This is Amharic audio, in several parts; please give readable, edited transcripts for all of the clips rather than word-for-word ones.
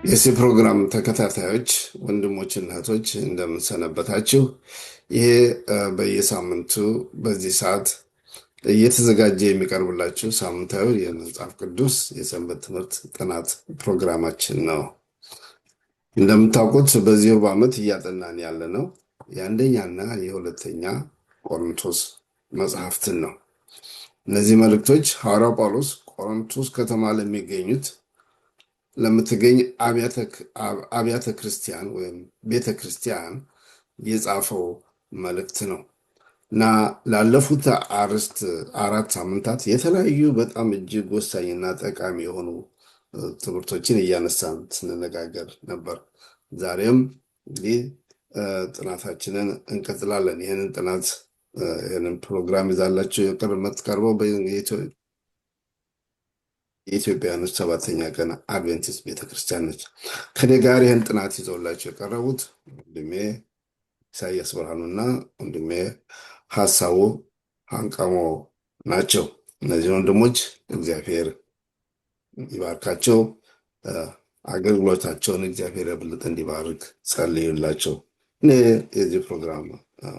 የዚህ ፕሮግራም ተከታታዮች ወንድሞችና እህቶች እንደምንሰነበታችሁ። ይሄ በየሳምንቱ በዚህ ሰዓት እየተዘጋጀ የሚቀርብላችሁ ሳምንታዊ የመጽሐፍ ቅዱስ የሰንበት ትምህርት ጥናት ፕሮግራማችን ነው። እንደምታውቁት በዚሁ ዓመት እያጠናን ያለ ነው የአንደኛና የሁለተኛ ቆሮንቶስ መጽሐፍትን ነው። እነዚህ መልእክቶች ሐዋርያው ጳውሎስ ቆሮንቶስ ከተማ ለምትገኝ አብያተ ክርስቲያን ወይም ቤተ ክርስቲያን የጻፈው መልእክት ነው እና ላለፉት አራት ሳምንታት የተለያዩ በጣም እጅግ ወሳኝና ጠቃሚ የሆኑ ትምህርቶችን እያነሳን ስንነጋገር ነበር። ዛሬም እንግዲህ ጥናታችንን እንቀጥላለን። ይህንን ፕሮግራም ይዛላችሁ የምትቀርበው የኢትዮጵያውያኖች ሰባተኛ ቀን አድቬንቲስት ቤተክርስቲያን ነች። ከኔ ጋር ይህን ጥናት ይዘውላቸው የቀረቡት ወንድሜ ኢሳያስ ብርሃኑና ወንድሜ ሀሳቡ አንቀሞ ናቸው። እነዚህ ወንድሞች እግዚአብሔር ይባርካቸው፣ አገልግሎታቸውን እግዚአብሔር የበለጠ እንዲባርክ ጸልዩላቸው። እኔ የዚህ ፕሮግራም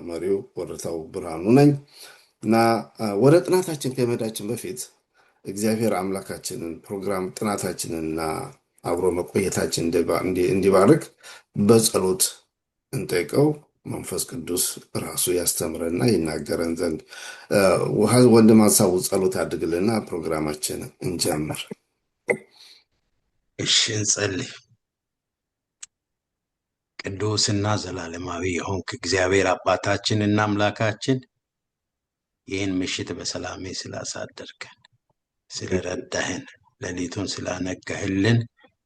መሪው ወረታው ብርሃኑ ነኝ እና ወደ ጥናታችን ከመሄዳችን በፊት እግዚአብሔር አምላካችንን ፕሮግራም ጥናታችንና አብሮ መቆየታችን እንዲባርክ በጸሎት እንጠይቀው። መንፈስ ቅዱስ ራሱ ያስተምረና ይናገረን ዘንድ ወንድም ሀሳቡ ጸሎት አድርግልና ፕሮግራማችን እንጀምር። እሺ እንጸልይ። ቅዱስና ዘላለማዊ የሆንክ እግዚአብሔር አባታችንና አምላካችን ይህን ምሽት በሰላም ስላሳደርከን ስለረዳህን ሌሊቱን ስላነጋህልን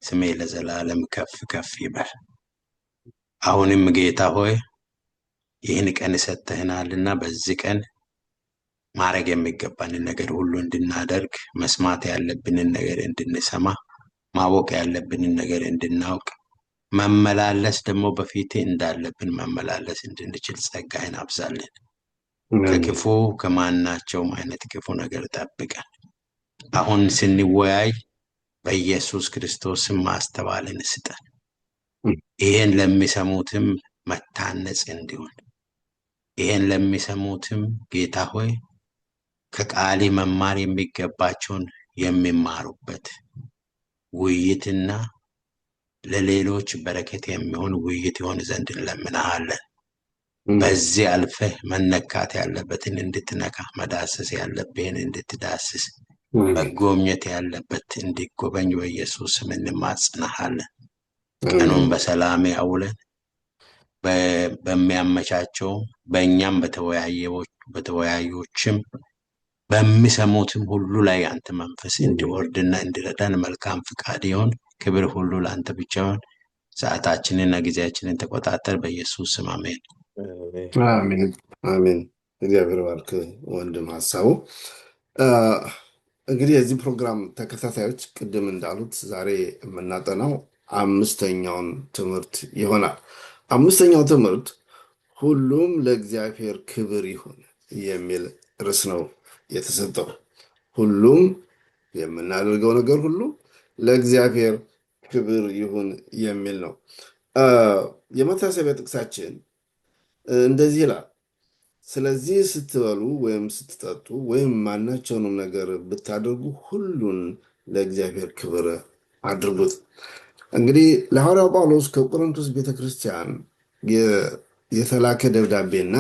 ስሜ ለዘላለም ከፍ ከፍ ይበል። አሁንም ጌታ ሆይ ይህን ቀን ሰጥተህናልና በዚህ ቀን ማድረግ የሚገባንን ነገር ሁሉ እንድናደርግ፣ መስማት ያለብንን ነገር እንድንሰማ፣ ማወቅ ያለብንን ነገር እንድናውቅ፣ መመላለስ ደግሞ በፊት እንዳለብን መመላለስ እንድንችል ጸጋህን አብዛልን። ከክፉ ከማናቸውም አይነት ክፉ ነገር ጠብቀን። አሁን ስንወያይ በኢየሱስ ክርስቶስ ማስተዋልን ስጠን። ይሄን ለሚሰሙትም መታነጽ እንዲሆን፣ ይሄን ለሚሰሙትም ጌታ ሆይ ከቃሊ መማር የሚገባቸውን የሚማሩበት ውይይትና ለሌሎች በረከት የሚሆን ውይይት ይሆን ዘንድ እንለምናሃለን። በዚህ አልፈህ መነካት ያለበትን እንድትነካ፣ መዳሰስ ያለብህን እንድትዳስስ፣ መጎብኘት ያለበት እንዲጎበኝ በኢየሱስ ስም እንማጽናሃለን። ቀኑን በሰላም አውለን በሚያመቻቸው በእኛም በተወያዮችም በሚሰሙትም ሁሉ ላይ አንተ መንፈስ እንዲወርድና እንዲረዳን መልካም ፍቃድ ይሁን። ክብር ሁሉ ለአንተ ብቻ ይሁን። ሰዓታችንና ጊዜያችንን ተቆጣጠር። በኢየሱስ ስም አሜን። አሜን አሜን። እግዚአብሔር ባርክ ወንድም ሀሳቡ። እንግዲህ የዚህ ፕሮግራም ተከታታዮች ቅድም እንዳሉት ዛሬ የምናጠናው አምስተኛውን ትምህርት ይሆናል። አምስተኛው ትምህርት ሁሉም ለእግዚአብሔር ክብር ይሁን የሚል ርዕስ ነው የተሰጠው። ሁሉም የምናደርገው ነገር ሁሉ ለእግዚአብሔር ክብር ይሁን የሚል ነው። የመታሰቢያ ጥቅሳችን እንደዚህ ይላል፣ ስለዚህ ስትበሉ ወይም ስትጠጡ ወይም ማናቸውንም ነገር ብታደርጉ ሁሉን ለእግዚአብሔር ክብር አድርጉት። እንግዲህ ለሐዋርያው ጳውሎስ ከቆሮንቶስ ቤተክርስቲያን የተላከ ደብዳቤና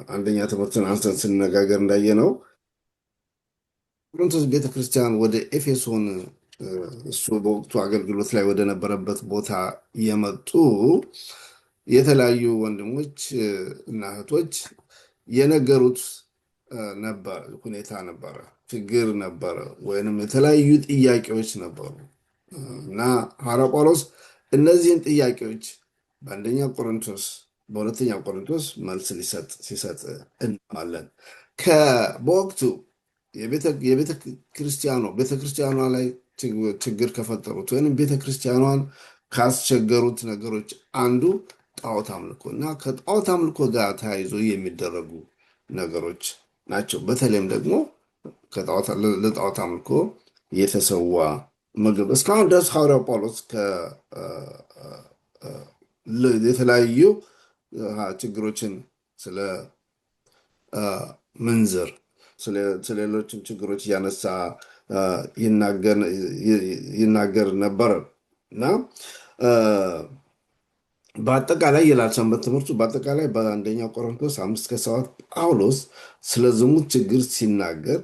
አንደኛ ትምህርትን አንስተን ስንነጋገር እንዳየነው ቆሮንቶስ ቤተክርስቲያን ወደ ኤፌሶን እሱ በወቅቱ አገልግሎት ላይ ወደ ነበረበት ቦታ የመጡ የተለያዩ ወንድሞች እና እህቶች የነገሩት ሁኔታ ነበረ፣ ችግር ነበረ፣ ወይንም የተለያዩ ጥያቄዎች ነበሩ እና ሐዋርያው ጳውሎስ እነዚህን ጥያቄዎች በሁለተኛ ቆሮንቶስ መልስ ሲሰጥ እናያለን። በወቅቱ ቤተክርስቲያኗ ላይ ችግር ከፈጠሩት ወይም ቤተክርስቲያኗን ካስቸገሩት ነገሮች አንዱ ጣዖት አምልኮ እና ከጣዖት አምልኮ ጋር ተያይዞ የሚደረጉ ነገሮች ናቸው። በተለይም ደግሞ ለጣዖት አምልኮ የተሰዋ ምግብ እስካሁን ድረስ ሐዋርያው ጳውሎስ የተለያዩ ችግሮችን ስለ ምንዝር ስለሌሎችም ችግሮች እያነሳ ይናገር ነበረ እና በአጠቃላይ ይላል ሰንበት ትምህርቱ በአጠቃላይ በአንደኛ ቆሮንቶስ 5-7 ጳውሎስ ስለ ዝሙት ችግር ሲናገር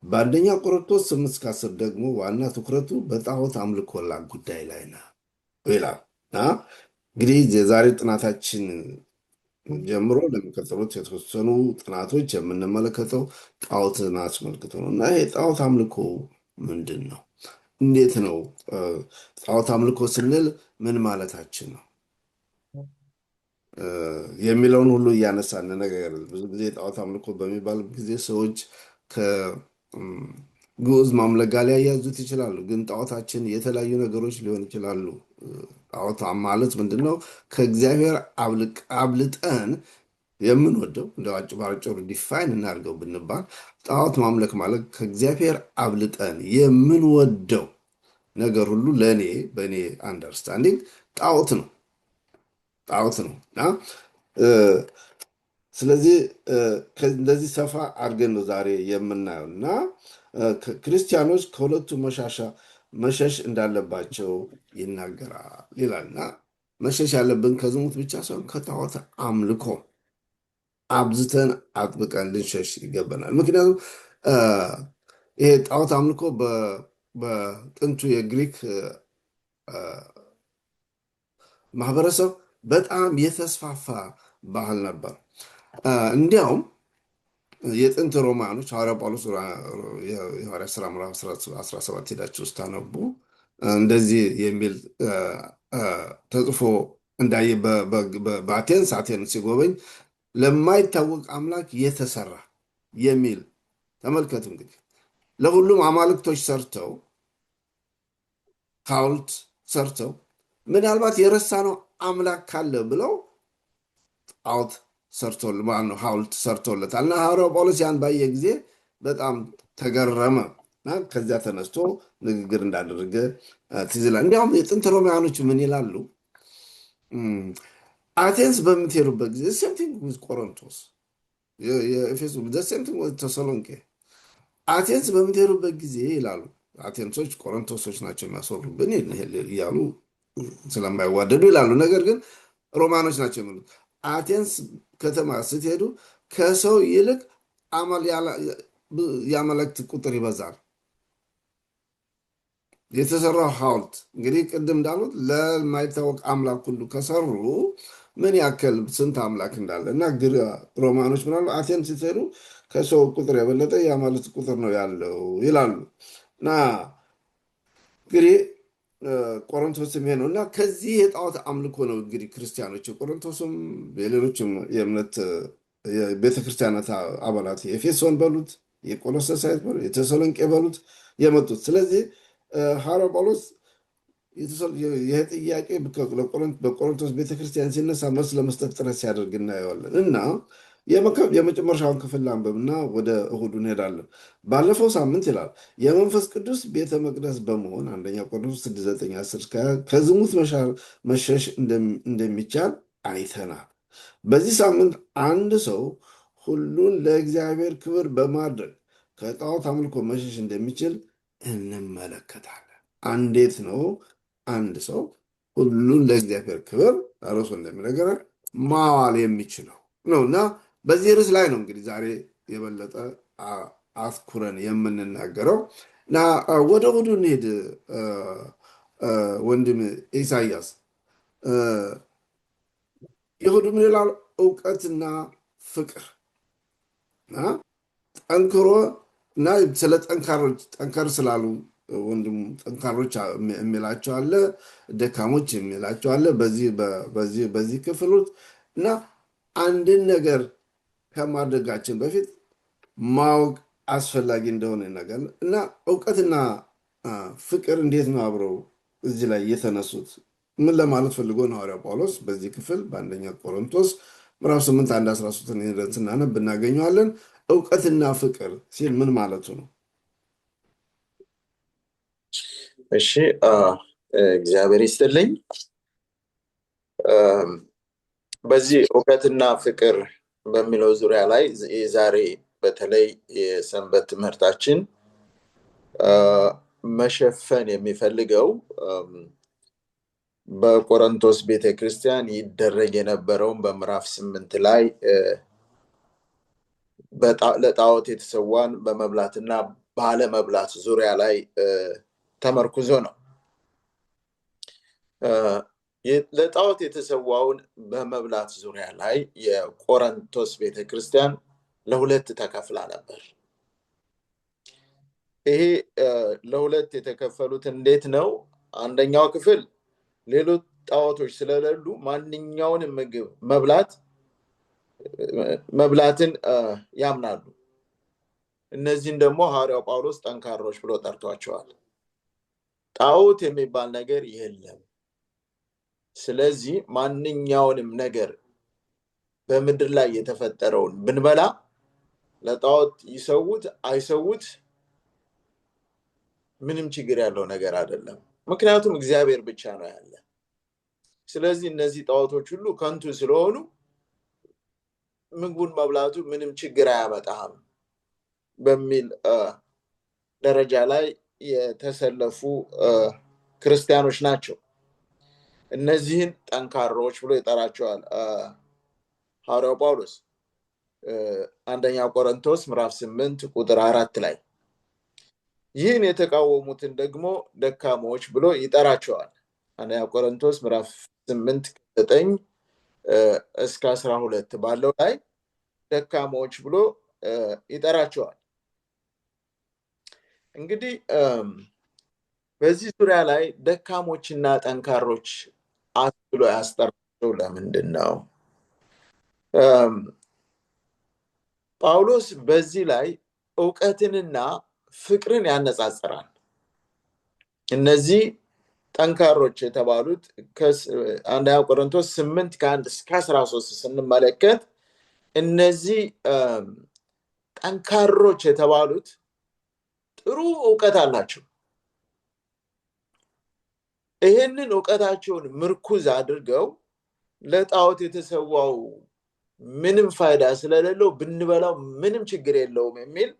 በአንደኛ ቆሮንቶስ 8-10 ደግሞ ዋና ትኩረቱ በጣዖት አምልኮ ጉዳይ ላይ ነው ይላል እና እንግዲህ የዛሬ ጥናታችን ጀምሮ ለሚቀጥሉት የተወሰኑ ጥናቶች የምንመለከተው ጣዖትን አስመልክቶ ነው እና ይሄ ጣዖት አምልኮ ምንድን ነው? እንዴት ነው? ጣዖት አምልኮ ስንል ምን ማለታችን ነው የሚለውን ሁሉ እያነሳን ነገር ብዙ ጊዜ ጣዖት አምልኮ በሚባል ጊዜ ሰዎች ከግዑዝ ማምለክ ጋር ሊያያዙት ይችላሉ። ግን ጣዖታችን የተለያዩ ነገሮች ሊሆን ይችላሉ። ጣዖት ማለት ምንድነው? ከእግዚአብሔር አብልጠን የምንወደው እንደ ባጭሩ ዲፋይን እናድርገው ብንባል ጣዖት ማምለክ ማለት ከእግዚአብሔር አብልጠን የምንወደው ነገር ሁሉ ለእኔ በእኔ አንደርስታንዲንግ ጣዖት ነው እና ስለዚህ እንደዚህ ሰፋ አድርገን ነው ዛሬ የምናየው እና ክርስቲያኖች ከሁለቱ መሸሽ እንዳለባቸው ይናገራል ይላልና መሸሽ ያለብን ከዝሙት ብቻ ሳይሆን ከጣዖት አምልኮ አብዝተን አጥብቀን ልንሸሽ ይገባናል። ምክንያቱም ይሄ ጣዖት አምልኮ በጥንቱ የግሪክ ማህበረሰብ በጣም የተስፋፋ ባህል ነበር። እንዲያውም የጥንት ሮማኖች ሐዋርያ ጳውሎስ የሐዋርያ ሥራ ምዕራፍ 17 ሄዳችሁ ስታነቡ እንደዚህ የሚል ተጽፎ እንዳየ በአቴንስ ሲጎበኝ ለማይታወቅ አምላክ የተሰራ የሚል ተመልከቱ። እንግዲህ ለሁሉም አማልክቶች ሰርተው ሐውልት ሰርተው ምናልባት የረሳነው አምላክ ካለ ብለው ጣዖት ሐውልት ሰርቶለታል እና ሐዋርያው ጳውሎስ ያን ባየ ጊዜ በጣም ተገረመ እና ከዚያ ተነስቶ ንግግር እንዳደረገ ትዝ ይላል። እንዲያውም የጥንት ሮማውያኖች ምን ይላሉ? አቴንስ በምትሄዱበት ጊዜ ሴምቲንግ ዊዝ ቆሮንቶስ የኤፌሶ ሴምቲንግ ዊዝ ተሰሎንቄ አቴንስ በምትሄዱበት ጊዜ ይላሉ። አቴንሶች ቆሮንቶሶች ናቸው የሚያስወሩብን እያሉ ስለማይዋደዱ ይላሉ። ነገር ግን ሮማኖች ናቸው የሚሉት አቴንስ ከተማ ስትሄዱ ከሰው ይልቅ የአማልክት ቁጥር ይበዛል። የተሰራው ሐውልት እንግዲህ ቅድም እንዳሉት ለማይታወቅ አምላክ ሁሉ ከሰሩ ምን ያክል ስንት አምላክ እንዳለ እና ሮማኖች ምናሉ አቴንስ ስትሄዱ ከሰው ቁጥር የበለጠ የአማልክት ቁጥር ነው ያለው ይላሉ እና እንግዲህ ቆሮንቶስም ይሄ ነው እና ከዚህ የጣዖት አምልኮ ነው እንግዲህ ክርስቲያኖች የቆሮንቶስም የሌሎችም የእምነት የቤተክርስቲያናት አባላት የኤፌሶን በሉት የቆሎሰሳይት በሉት የተሰሎንቄ በሉት የመጡት። ስለዚህ ሐዋርያው ጳውሎስ ይህ ጥያቄ በቆሮንቶስ ቤተክርስቲያን ሲነሳ መልስ ለመስጠት ጥረት ሲያደርግ እናየዋለን እና የመጨረሻውን ክፍል አንብብና ወደ እሁዱ እንሄዳለን። ባለፈው ሳምንት ይላል የመንፈስ ቅዱስ ቤተ መቅደስ በመሆን አንደኛ ቆሮንቶስ 6:9-10 ከዝሙት መሸሽ እንደሚቻል አይተናል። በዚህ ሳምንት አንድ ሰው ሁሉን ለእግዚአብሔር ክብር በማድረግ ከጣዖት አምልኮ መሸሽ እንደሚችል እንመለከታለን። እንዴት ነው አንድ ሰው ሁሉን ለእግዚአብሔር ክብር ርዕሱ እንደሚነገረን ማዋል የሚችለው ነው እና በዚህ ርዕስ ላይ ነው እንግዲህ ዛሬ የበለጠ አትኩረን የምንናገረው እና ወደ እሑዱ እንሄድ። ወንድም ኢሳያስ የእሑዱ ምን ይላል? እውቀትና ፍቅር ጠንክሮ እና ስለ ጠንከር ስላሉ ወንድም ጠንካሮች የሚላቸው አለ፣ ደካሞች የሚላቸው አለ በዚህ ክፍል ውስጥ እና አንድን ነገር ከማድረጋችን በፊት ማወቅ አስፈላጊ እንደሆነ ነገር እና እውቀትና ፍቅር እንዴት ነው አብረው እዚህ ላይ የተነሱት? ምን ለማለት ፈልጎ ነው ሐዋርያው ጳውሎስ በዚህ ክፍል በአንደኛ ቆሮንቶስ ምዕራፍ 8:1-13 ስናነብ እናገኘዋለን። እውቀትና ፍቅር ሲል ምን ማለቱ ነው? እሺ እግዚአብሔር ይስጥልኝ። በዚህ እውቀትና ፍቅር በሚለው ዙሪያ ላይ ዛሬ በተለይ የሰንበት ትምህርታችን መሸፈን የሚፈልገው በቆሮንቶስ ቤተክርስቲያን ይደረግ የነበረውን በምዕራፍ 8 ላይ ለጣዖት የተሰዋን በመብላትና ባለመብላት ዙሪያ ላይ ተመርኩዞ ነው። ለጣዖት የተሰዋውን በመብላት ዙሪያ ላይ የቆሮንቶስ ቤተክርስቲያን ለሁለት ተከፍላ ነበር። ይሄ ለሁለት የተከፈሉት እንዴት ነው? አንደኛው ክፍል ሌሎች ጣዖቶች ስለሌሉ ማንኛውንም ምግብ መብላትን ያምናሉ። እነዚህን ደግሞ ሐዋርያው ጳውሎስ ጠንካሮች ብሎ ጠርቷቸዋል። ጣዖት የሚባል ነገር የለም። ስለዚህ ማንኛውንም ነገር በምድር ላይ የተፈጠረውን ብንበላ ለጣዖት ይሰውት አይሰውት ምንም ችግር ያለው ነገር አይደለም። ምክንያቱም እግዚአብሔር ብቻ ነው ያለ። ስለዚህ እነዚህ ጣዖቶች ሁሉ ከንቱ ስለሆኑ ምግቡን መብላቱ ምንም ችግር አያመጣም በሚል ደረጃ ላይ የተሰለፉ ክርስቲያኖች ናቸው። እነዚህን ጠንካሮች ብሎ ይጠራቸዋል ሐዋርያው ጳውሎስ አንደኛ ቆሮንቶስ ምዕራፍ 8 ቁጥር 4 ላይ። ይህን የተቃወሙትን ደግሞ ደካሞች ብሎ ይጠራቸዋል። አንደኛ ቆሮንቶስ ምዕራፍ 8 9 እስከ 12 ባለው ላይ ደካሞች ብሎ ይጠራቸዋል። እንግዲህ በዚህ ዙሪያ ላይ ደካሞችና ጠንካሮች አስብሎ ያስጠራቸው ለምንድን ነው? ጳውሎስ በዚህ ላይ ዕውቀትንና ፍቅርን ያነጻጽራል። እነዚህ ጠንካሮች የተባሉት አንደኛ ቆሮንቶስ 8 ከ1 እስከ 13 ስንመለከት እነዚህ ጠንካሮች የተባሉት ጥሩ ዕውቀት አላቸው። ይሄንን ዕውቀታቸውን ምርኩዝ አድርገው ለጣዖት የተሰዋው ምንም ፋይዳ ስለሌለው ብንበላው ምንም ችግር የለውም የሚል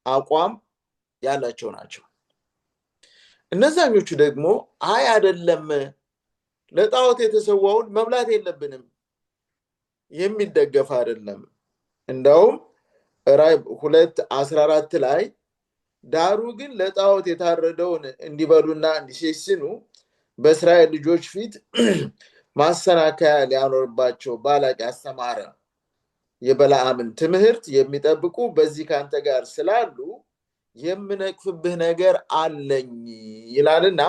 አቋም ያላቸው ናቸው። እነዛኞቹ ደግሞ አይ አይደለም ለጣዖት የተሰዋውን መብላት የለብንም የሚደገፍ አይደለም። እንደውም ራዕይ 2:14 ላይ ዳሩ ግን ለጣዖት የታረደውን እንዲበሉና እንዲሴስኑ በእስራኤል ልጆች ፊት ማሰናከያ ሊያኖርባቸው ባላቅ ያስተማረ የበለዓምን ትምህርት የሚጠብቁ በዚህ ካንተ ጋር ስላሉ የምነቅፍብህ ነገር አለኝ ይላልና፣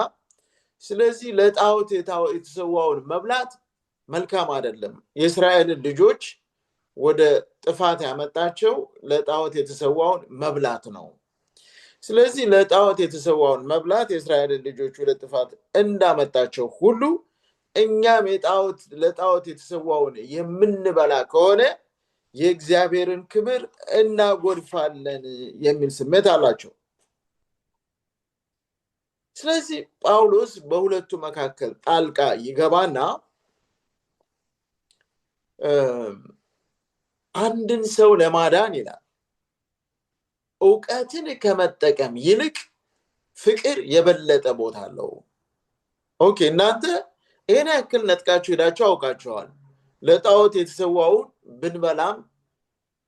ስለዚህ ለጣዖት የተሰዋውን መብላት መልካም አይደለም። የእስራኤልን ልጆች ወደ ጥፋት ያመጣቸው ለጣዖት የተሰዋውን መብላት ነው። ስለዚህ ለጣዖት የተሰዋውን መብላት የእስራኤልን ልጆች ወደ ጥፋት እንዳመጣቸው ሁሉ እኛም ለጣዖት የተሰዋውን የምንበላ ከሆነ የእግዚአብሔርን ክብር እናጎድፋለን የሚል ስሜት አላቸው። ስለዚህ ጳውሎስ በሁለቱ መካከል ጣልቃ ይገባና አንድን ሰው ለማዳን ይላል ዕውቀትን ከመጠቀም ይልቅ ፍቅር የበለጠ ቦታ አለው። ኦኬ፣ እናንተ ይሄን ያክል ነጥቃችሁ ሄዳችሁ አውቃችኋል። ለጣዖት የተሰዋውን ብንበላም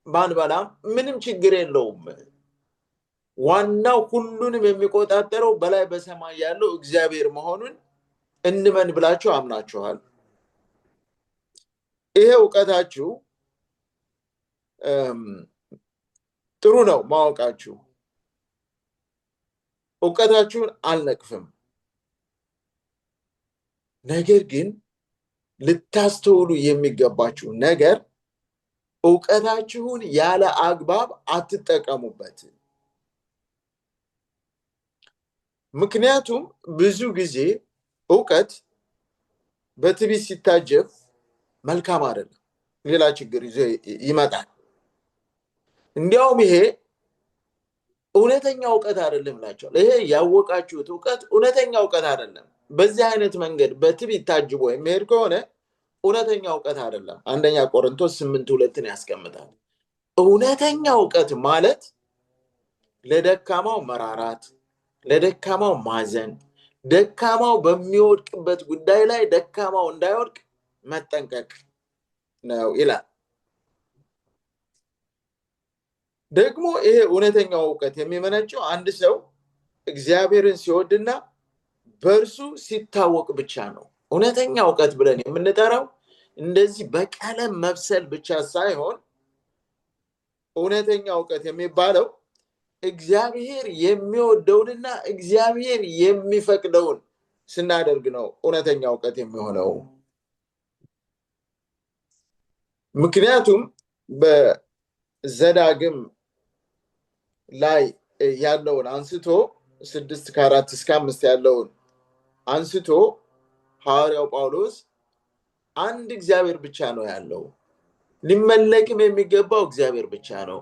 ባንበላም ምንም ችግር የለውም። ዋናው ሁሉንም የሚቆጣጠረው በላይ በሰማይ ያለው እግዚአብሔር መሆኑን እንመን ብላችሁ አምናችኋል። ይሄ ዕውቀታችሁ ጥሩ ነው ማወቃችሁ። ዕውቀታችሁን አልነቅፍም። ነገር ግን ልታስተውሉ የሚገባችሁ ነገር ዕውቀታችሁን ያለ አግባብ አትጠቀሙበት። ምክንያቱም ብዙ ጊዜ ዕውቀት በትዕቢት ሲታጀብ መልካም አይደለም፣ ሌላ ችግር ይዞ ይመጣል። እንዲያውም ይሄ እውነተኛ ዕውቀት አይደለም ላቸዋል። ይሄ ያወቃችሁት ዕውቀት እውነተኛ ዕውቀት አይደለም። በዚህ አይነት መንገድ በትዕቢት ታጅቦ የሚሄድ ከሆነ እውነተኛ ዕውቀት አይደለም። አንደኛ ቆሮንቶስ 8:2 ያስቀምጣል። እውነተኛ ዕውቀት ማለት ለደካማው መራራት፣ ለደካማው ማዘን፣ ደካማው በሚወድቅበት ጉዳይ ላይ ደካማው እንዳይወድቅ መጠንቀቅ ነው ይላል። ደግሞ ይሄ እውነተኛው ዕውቀት የሚመነጨው አንድ ሰው እግዚአብሔርን ሲወድና በእርሱ ሲታወቅ ብቻ ነው። እውነተኛ ዕውቀት ብለን የምንጠራው እንደዚህ በቀለም መብሰል ብቻ ሳይሆን እውነተኛ ዕውቀት የሚባለው እግዚአብሔር የሚወደውንና እግዚአብሔር የሚፈቅደውን ስናደርግ ነው እውነተኛ ዕውቀት የሚሆነው። ምክንያቱም በዘዳግም ላይ ያለውን አንስቶ 6:4-5 ያለውን አንስቶ ሐዋርያው ጳውሎስ አንድ እግዚአብሔር ብቻ ነው ያለው፣ ሊመለክም የሚገባው እግዚአብሔር ብቻ ነው፣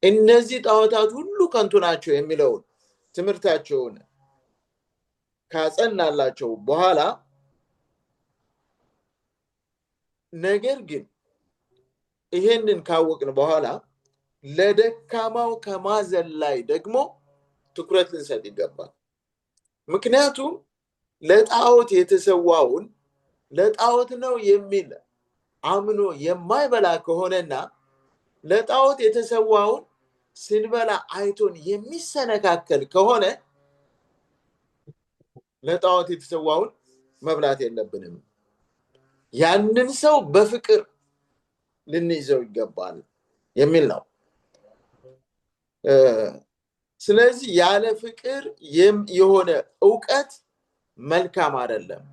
እነዚህ ጣዖታት ሁሉ ከንቱ ናቸው የሚለውን ትምህርታቸውን ካጸናላቸው በኋላ ነገር ግን ይሄንን ካወቅን በኋላ ለደካማው ከማዘን ላይ ደግሞ ትኩረት ልንሰጥ ይገባል። ምክንያቱም ለጣዖት የተሰዋውን ለጣዖት ነው የሚል አምኖ የማይበላ ከሆነና ለጣዖት የተሰዋውን ስንበላ አይቶን የሚሰነካከል ከሆነ ለጣዖት የተሰዋውን መብላት የለብንም። ያንን ሰው በፍቅር ልንይዘው ይገባል የሚል ነው። ስለዚህ ያለ ፍቅር የሆነ ዕውቀት መልካም አይደለም።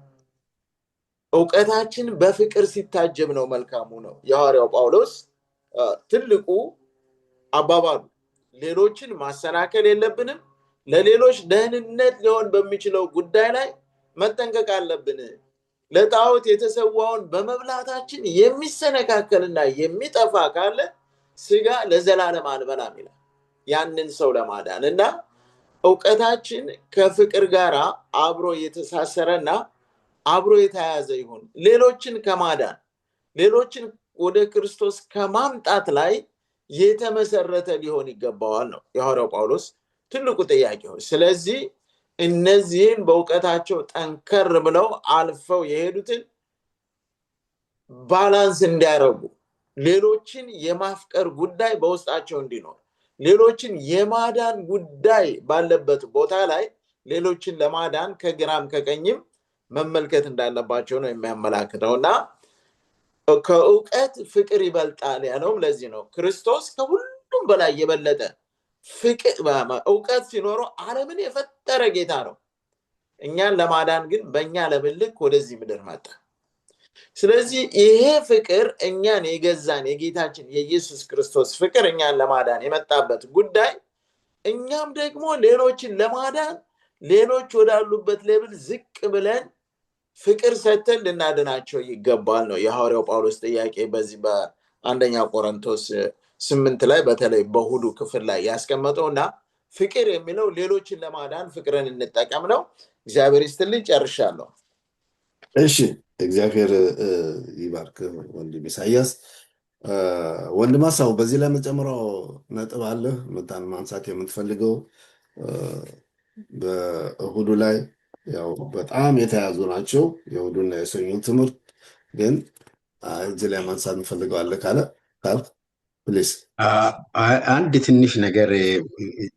ዕውቀታችን በፍቅር ሲታጀብ ነው መልካሙ ነው። የሐዋርያው ጳውሎስ ትልቁ አባባሉ ሌሎችን ማሰናከል የለብንም፣ ለሌሎች ደህንነት ሊሆን በሚችለው ጉዳይ ላይ መጠንቀቅ አለብን። ለጣዖት የተሰዋውን በመብላታችን የሚሰነካከልና የሚጠፋ ካለ ስጋ ለዘላለም አንበላም ይላል። ያንን ሰው ለማዳን እና ዕውቀታችን ከፍቅር ጋር አብሮ የተሳሰረና አብሮ የተያያዘ ይሁን። ሌሎችን ከማዳን ሌሎችን ወደ ክርስቶስ ከማምጣት ላይ የተመሰረተ ሊሆን ይገባዋል ነው የሐዋርያው ጳውሎስ ትልቁ ጥያቄው። ስለዚህ እነዚህን በዕውቀታቸው ጠንከር ብለው አልፈው የሄዱትን ባላንስ እንዲያረጉ፣ ሌሎችን የማፍቀር ጉዳይ በውስጣቸው እንዲኖር፣ ሌሎችን የማዳን ጉዳይ ባለበት ቦታ ላይ ሌሎችን ለማዳን ከግራም ከቀኝም መመልከት እንዳለባቸው ነው የሚያመላክተውና ከዕውቀት ፍቅር ይበልጣል ያለውም ለዚህ ነው። ክርስቶስ ከሁሉም በላይ የበለጠ ፍቅር ዕውቀት ሲኖረው ዓለምን የፈጠረ ጌታ ነው። እኛን ለማዳን ግን በእኛ ለምልክ ወደዚህ ምድር መጣ። ስለዚህ ይሄ ፍቅር እኛን የገዛን የጌታችን የኢየሱስ ክርስቶስ ፍቅር እኛን ለማዳን የመጣበት ጉዳይ እኛም ደግሞ ሌሎችን ለማዳን ሌሎች ወዳሉበት ሌብል ዝቅ ብለን ፍቅር ሰተን ልናድናቸው ይገባል ነው የሐዋርያው ጳውሎስ ጥያቄ። በዚህ በአንደኛ ቆሮንቶስ 8 ላይ በተለይ በሁሉ ክፍል ላይ ያስቀመጠውና ፍቅር የሚለው ሌሎችን ለማዳን ፍቅርን እንጠቀም ነው። እግዚአብሔር ይስጥልኝ፣ ጨርሻለሁ። እሺ፣ እግዚአብሔር ይባርክ ወንድም ኢሳያስ። ወንድም ሀሳቡ በዚህ ላይ መጨመሪያው ነጥብ አለ ማንሳት የምትፈልገው? በእሁዱ ላይ ያው በጣም የተያዙ ናቸው የእሁዱና የሰኞ ትምህርት፣ ግን እዚህ ላይ ማንሳት እንፈልገው አለ ካለ ፕሊዝ። አንድ ትንሽ ነገር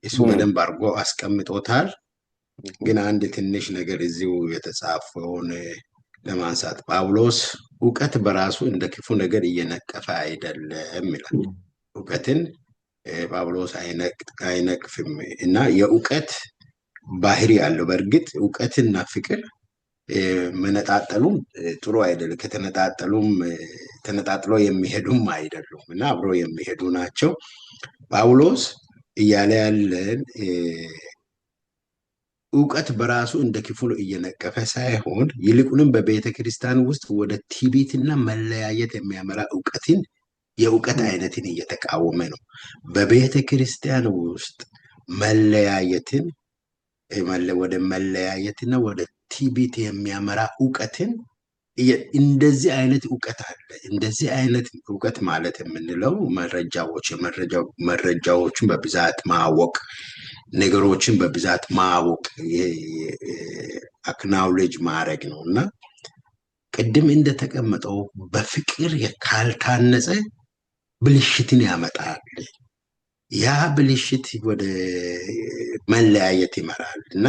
እሱ በደንብ አድርጎ አስቀምጦታል፣ ግን አንድ ትንሽ ነገር እዚሁ የተጻፈውን ለማንሳት ጳውሎስ ዕውቀት በራሱ እንደ ክፉ ነገር እየነቀፈ አይደለም ይላል። ዕውቀትን ጳውሎስ አይነቅፍም እና የዕውቀት ባህሪ ያለው። በእርግጥ ዕውቀትና ፍቅር መነጣጠሉም ጥሩ አይደለም። ከተነጣጠሉም ተነጣጥሎ የሚሄዱም አይደሉም እና አብሮ የሚሄዱ ናቸው። ጳውሎስ እያለ ያለን ዕውቀት በራሱ እንደ ክፉ እየነቀፈ ሳይሆን ይልቁንም በቤተ ክርስቲያን ውስጥ ወደ ትዕቢትና መለያየት የሚያመራ ዕውቀትን የዕውቀት አይነትን እየተቃወመ ነው። በቤተ ክርስቲያን ውስጥ መለያየትን ወደ መለያየትና ወደ ትዕቢት የሚያመራ እውቀትን እንደዚህ አይነት እውቀት አለ። እንደዚህ አይነት እውቀት ማለት የምንለው መረጃዎችን በብዛት ማወቅ፣ ነገሮችን በብዛት ማወቅ፣ አክናውሌጅ ማድረግ ነው እና ቅድም እንደተቀመጠው በፍቅር ካልታነጸ ብልሽትን ያመጣል። ያ ብልሽት ወደ መለያየት ይመራል እና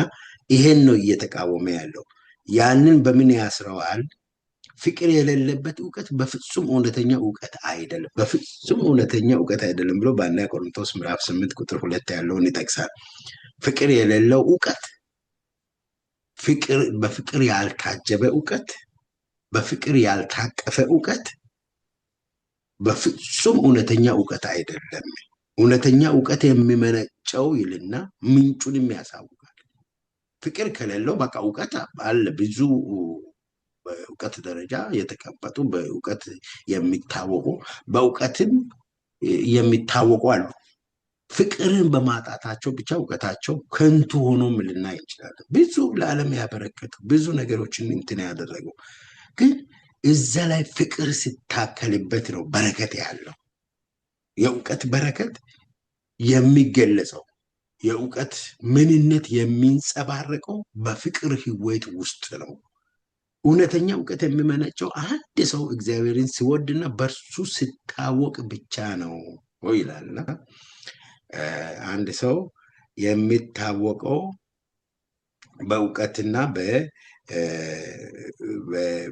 ይሄን ነው እየተቃወመ ያለው። ያንን በምን ያስረዋል? ፍቅር የሌለበት እውቀት በፍጹም እውነተኛ እውቀት አይደለም፣ በፍጹም እውነተኛ እውቀት አይደለም ብሎ በአንደኛ ቆሮንቶስ ምዕራፍ 8 ቁጥር 2 ያለውን ይጠቅሳል። ፍቅር የሌለው እውቀት፣ በፍቅር ያልታጀበ እውቀት፣ በፍቅር ያልታቀፈ እውቀት በፍጹም እውነተኛ እውቀት አይደለም። እውነተኛ እውቀት የሚመነጨው ይልና ምንጩንም ያሳውቃል። ፍቅር ከሌለው በቃ እውቀት አለ። ብዙ በእውቀት ደረጃ የተቀመጡ በእውቀት የሚታወቁ በእውቀትም የሚታወቁ አሉ። ፍቅርን በማጣታቸው ብቻ እውቀታቸው ከንቱ ሆኖ ልናይ እንችላለን። ብዙ ለዓለም ያበረከቱ ብዙ ነገሮችን እንትን ያደረጉ ግን እዛ ላይ ፍቅር ሲታከልበት ነው በረከት ያለው። የእውቀት በረከት የሚገለጸው የእውቀት ምንነት የሚንጸባረቀው በፍቅር ህይወት ውስጥ ነው። እውነተኛ እውቀት የሚመነጨው አንድ ሰው እግዚአብሔርን ሲወድና በእርሱ ሲታወቅ ብቻ ነው ይላል። አንድ ሰው የሚታወቀው በእውቀትና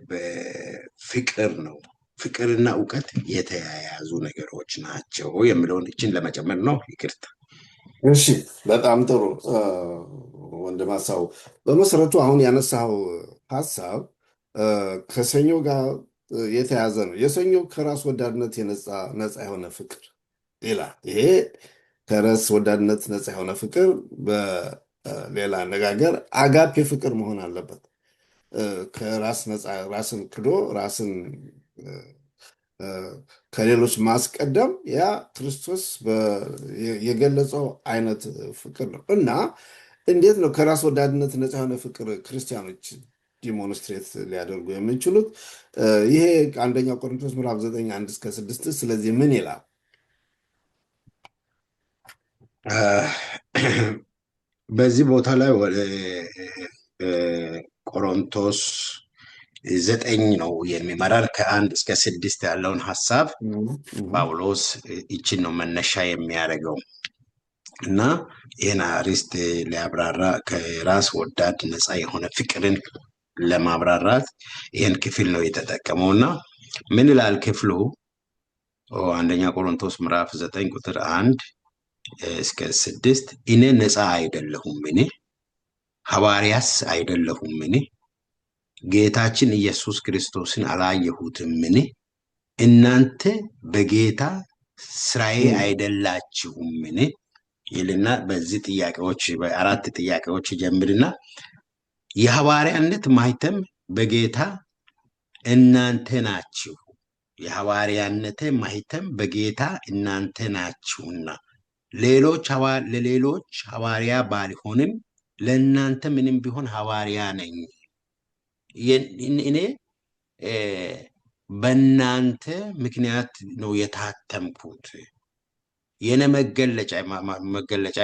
በፍቅር ነው። ፍቅርና እውቀት የተያያዙ ነገሮች ናቸው የሚለውን እችን ለመጨመር ነው። ይቅርታ። እሺ፣ በጣም ጥሩ ወንድም ሀሳቡ። በመሰረቱ አሁን ያነሳው ሀሳብ ከሰኞ ጋር የተያዘ ነው። የሰኞ ከራስ ወዳድነት ነፃ የሆነ ፍቅር ይላል። ይሄ ከራስ ወዳድነት ነፃ የሆነ ፍቅር በሌላ አነጋገር አጋፔ ፍቅር መሆን አለበት። ከራስ ነፃ ራስን ክዶ ራስን ከሌሎች ማስቀደም ያ ክርስቶስ የገለጸው አይነት ፍቅር ነው እና እንዴት ነው ከራስ ወዳድነት ነፃ የሆነ ፍቅር ክርስቲያኖች ዲሞንስትሬት ሊያደርጉ የሚችሉት? ይሄ አንደኛ ቆሮንቶስ ምዕራፍ 9 1-6 ስለዚህ ምን ይላል? በዚህ ቦታ ላይ ወደ ቆሮንቶስ 9 ነው የሚመራር ከ1-6 ያለውን ሀሳብ ጳውሎስ ይችን ነው መነሻ የሚያደርገው እና ይህን አርዕስት ሊያብራራ ከራስ ወዳድ ነፃ የሆነ ፍቅርን ለማብራራት ይህን ክፍል ነው የተጠቀመው እና ምን ይላል ክፍሉ? አንደኛ ቆሮንቶስ ምዕራፍ 9 ቁጥር 1-6 እኔ ነፃ አይደለሁምን? ሐዋርያስ አይደለሁምን? ጌታችን ኢየሱስ ክርስቶስን አላየሁትምን? እናንተ በጌታ ስራዬ አይደላችሁምን? ይልና በዚህ ጥያቄዎች በአራት ጥያቄዎች ጀምርና የሐዋርያነት ማህተም በጌታ እናንተ ናችሁ። የሐዋርያነት ማህተም በጌታ እናንተ ናችሁና ለሌሎች ሐዋርያ ባልሆንም ለእናንተ ምንም ቢሆን ሐዋርያ ነኝ። እኔ በእናንተ ምክንያት ነው የታተምኩት። የኔ መገለጫ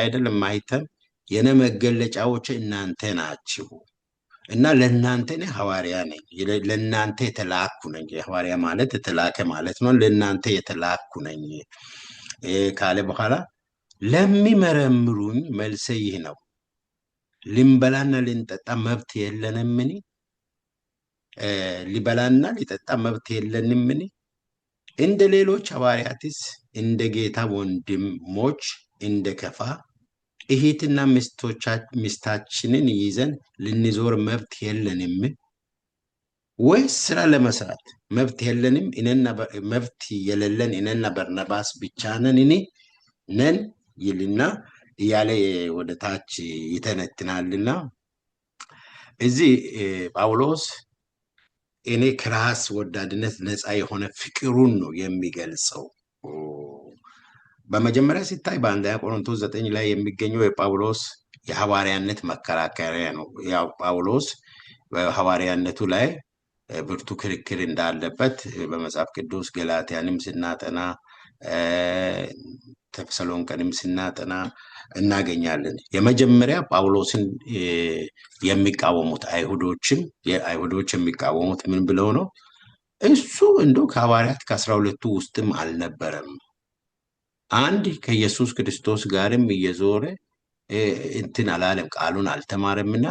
አይደለም ማህተም፣ የኔ መገለጫዎች እናንተ ናችሁ እና ለእናንተ እኔ ሐዋርያ ነኝ። ለእናንተ የተላኩ ነኝ። ሐዋርያ ማለት የተላከ ማለት ነው። ለእናንተ የተላኩ ነኝ ካለ በኋላ ለሚመረምሩኝ መልሴ ይህ ነው፣ ልንበላና ልንጠጣ መብት የለንምን? ሊበላና ሊጠጣ መብት የለንምን? እንደ ሌሎች ሐዋርያትስ እንደ ጌታ ወንድሞች እንደ ከፋ እህትና ሚስታችንን ይዘን ልንዞር መብት የለንም? ወይስ ስራ ለመስራት መብት የለንም? መብት የሌለን እኔና በርናባስ ብቻ ነን ይልና እያለ ወደ ታች ይተነትናልና እዚህ ጳውሎስ እኔ ከራስ ወዳድነት ነፃ የሆነ ፍቅሩን ነው የሚገልጸው። በመጀመሪያ ሲታይ በአንደኛ ቆሮንቶስ 9 ላይ የሚገኘው የጳውሎስ የሐዋርያነት መከራከሪያ ነው። ያው ጳውሎስ በሐዋርያነቱ ላይ ብርቱ ክርክር እንዳለበት በመጽሐፍ ቅዱስ ገላትያንም ስናጠና ተሰሎንቄንም ስናጠና እናገኛለን። የመጀመሪያ ጳውሎስን የሚቃወሙት አይሁዶች የሚቃወሙት ምን ብለው ነው? እሱ እንደው ከሐዋርያት ከ12ቱ ውስጥም አልነበረም፣ አንድ ከኢየሱስ ክርስቶስ ጋርም እየዞረ እንትን አላለም፣ ቃሉን አልተማረምና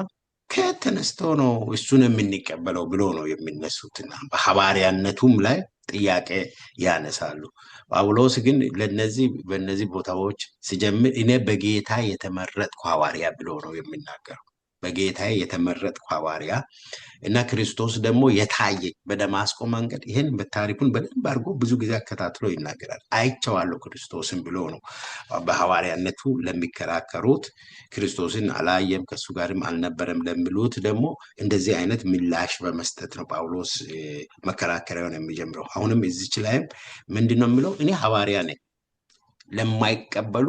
ከተነስቶ ነው እሱን የምንቀበለው ብሎ ነው የሚነሱትና በሐዋርያነቱም ላይ ጥያቄ ያነሳሉ። ጳውሎስ ግን በእነዚህ ቦታዎች ሲጀምር እኔ በጌታ የተመረጥኩ ሐዋርያ ብሎ ነው የሚናገረው። በጌታ የተመረጥኩ ሐዋርያ እና ክርስቶስ ደግሞ የታየኝ በደማስቆ መንገድ። ይህን በታሪኩን በደንብ አድርጎ ብዙ ጊዜ አከታትሎ ይናገራል። አይቼዋለሁ ክርስቶስን ብሎ ነው በሐዋርያነቱ ለሚከራከሩት፣ ክርስቶስን አላየም ከሱ ጋርም አልነበረም ለሚሉት ደግሞ እንደዚህ አይነት ምላሽ በመስጠት ነው ጳውሎስ መከራከሪያውን የሚጀምረው። አሁንም እዚች ላይም ምንድነው የሚለው? እኔ ሐዋርያ ነኝ ለማይቀበሉ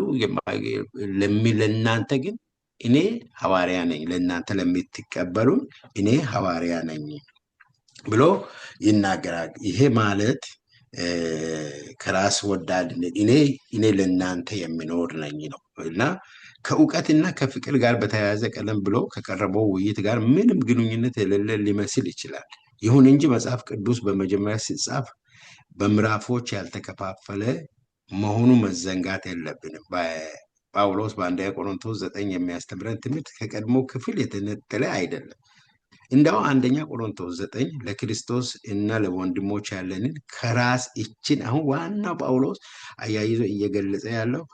ለእናንተ ግን እኔ ሐዋርያ ነኝ፣ ለእናንተ ለምትቀበሉ እኔ ሐዋርያ ነኝ ብሎ ይናገራል። ይሄ ማለት ከራስ ወዳድነት እኔ ለእናንተ የሚኖር ነኝ ነው እና ከእውቀትና ከፍቅር ጋር በተያያዘ ቀደም ብሎ ከቀረበው ውይይት ጋር ምንም ግንኙነት የሌለ ሊመስል ይችላል። ይሁን እንጂ መጽሐፍ ቅዱስ በመጀመሪያ ሲጻፍ በምዕራፎች ያልተከፋፈለ መሆኑ መዘንጋት የለብንም። ጳውሎስ በአንደኛ ቆሮንቶስ 9 የሚያስተምረን ትምህርት ከቀድሞ ክፍል የተነጠለ አይደለም። እንደው አንደኛ ቆሮንቶስ 9 ለክርስቶስ እና ለወንድሞች ያለንን ከራስ እችን አሁን ዋናው ጳውሎስ አያይዞ እየገለጸ ያለው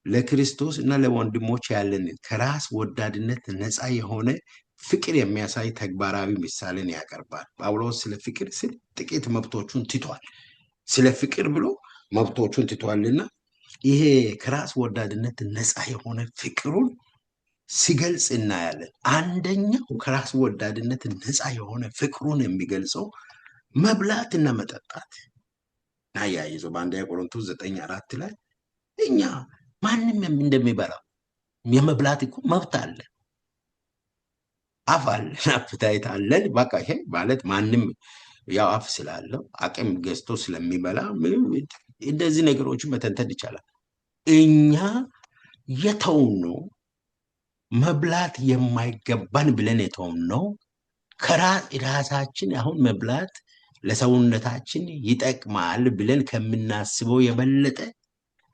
ለክርስቶስ እና ለወንድሞች ያለንን ከራስ ወዳድነት ነፃ የሆነ ፍቅር የሚያሳይ ተግባራዊ ምሳሌን ያቀርባል። ጳውሎስ ስለ ፍቅር ስል ጥቂት መብቶቹን ትቷል። ስለ ፍቅር ብሎ መብቶቹን ትቷልና ይሄ ከራስ ወዳድነት ነፃ የሆነ ፍቅሩን ሲገልጽ እናያለን። አንደኛው ከራስ ወዳድነት ነፃ የሆነ ፍቅሩን የሚገልጸው መብላትና መጠጣት ናያይዞ በአንደኛ ቆሮንቶስ 9:4 ላይ እኛ ማንም እንደሚበላው የመብላት እኮ መብት አለ፣ አፍ አለን፣ አፕታይት አለን። በቃ ይሄ ማለት ማንም ያው አፍ ስላለው አቅም ገዝቶ ስለሚበላ እንደዚህ ነገሮችን መተንተን ይቻላል። እኛ የተውነው መብላት የማይገባን ብለን የተውነው ከራሳችን አሁን መብላት ለሰውነታችን ይጠቅማል ብለን ከምናስበው የበለጠ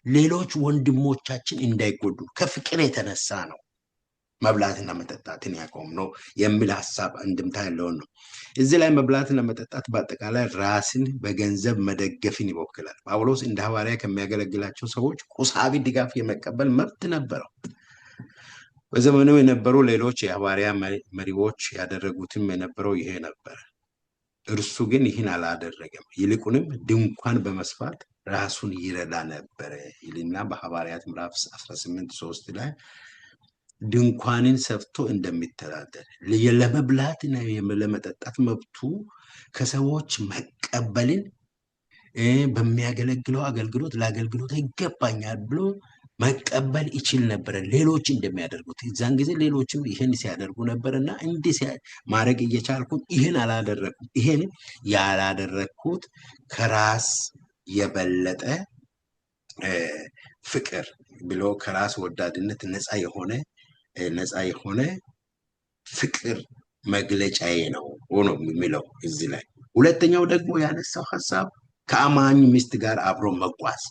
ሌሎች ወንድሞቻችን እንዳይጎዱ ከፍቅር የተነሳ ነው መብላትና መጠጣትን ያቆምነው የሚል ሐሳብ እንድምታ ያለውን ነው። እዚህ ላይ መብላትና መጠጣት በአጠቃላይ ራስን በገንዘብ መደገፍን ይወክላል። ጳውሎስ እንደ ሐዋርያ ከሚያገለግላቸው ሰዎች ቁሳዊ ድጋፍ የመቀበል መብት ነበረው። በዘመኑ የነበሩ ሌሎች የሐዋርያ መሪዎች ያደረጉትም የነበረው ይሄ ነበር። እርሱ ግን ይህን አላደረገም። ይልቁንም ድንኳን በመስፋት ራሱን ይረዳ ነበረ ይልና በሐዋርያት ምዕራፍ 18:3 ላይ ድንኳንን ሰፍቶ እንደሚተዳደር ለመብላትና ለመጠጣት መብቱ ከሰዎች መቀበልን በሚያገለግለው አገልግሎት ለአገልግሎት ይገባኛል ብሎ መቀበል ይችል ነበረ። ሌሎች እንደሚያደርጉት እዛን ጊዜ ሌሎችም ይህን ሲያደርጉ ነበርና እንዲህ ማድረግ እየቻልኩት ይህን አላደረኩም። ይህን ያላደረግኩት ከራስ የበለጠ ፍቅር ብሎ ከራስ ወዳድነት ነፃ የሆነ ፍቅር መግለጫዬ ነው ሆኖ የሚለው እዚህ ላይ። ሁለተኛው ደግሞ ያነሳው ሐሳብ ከአማኝ ሚስት ጋር አብሮ መጓዝ፣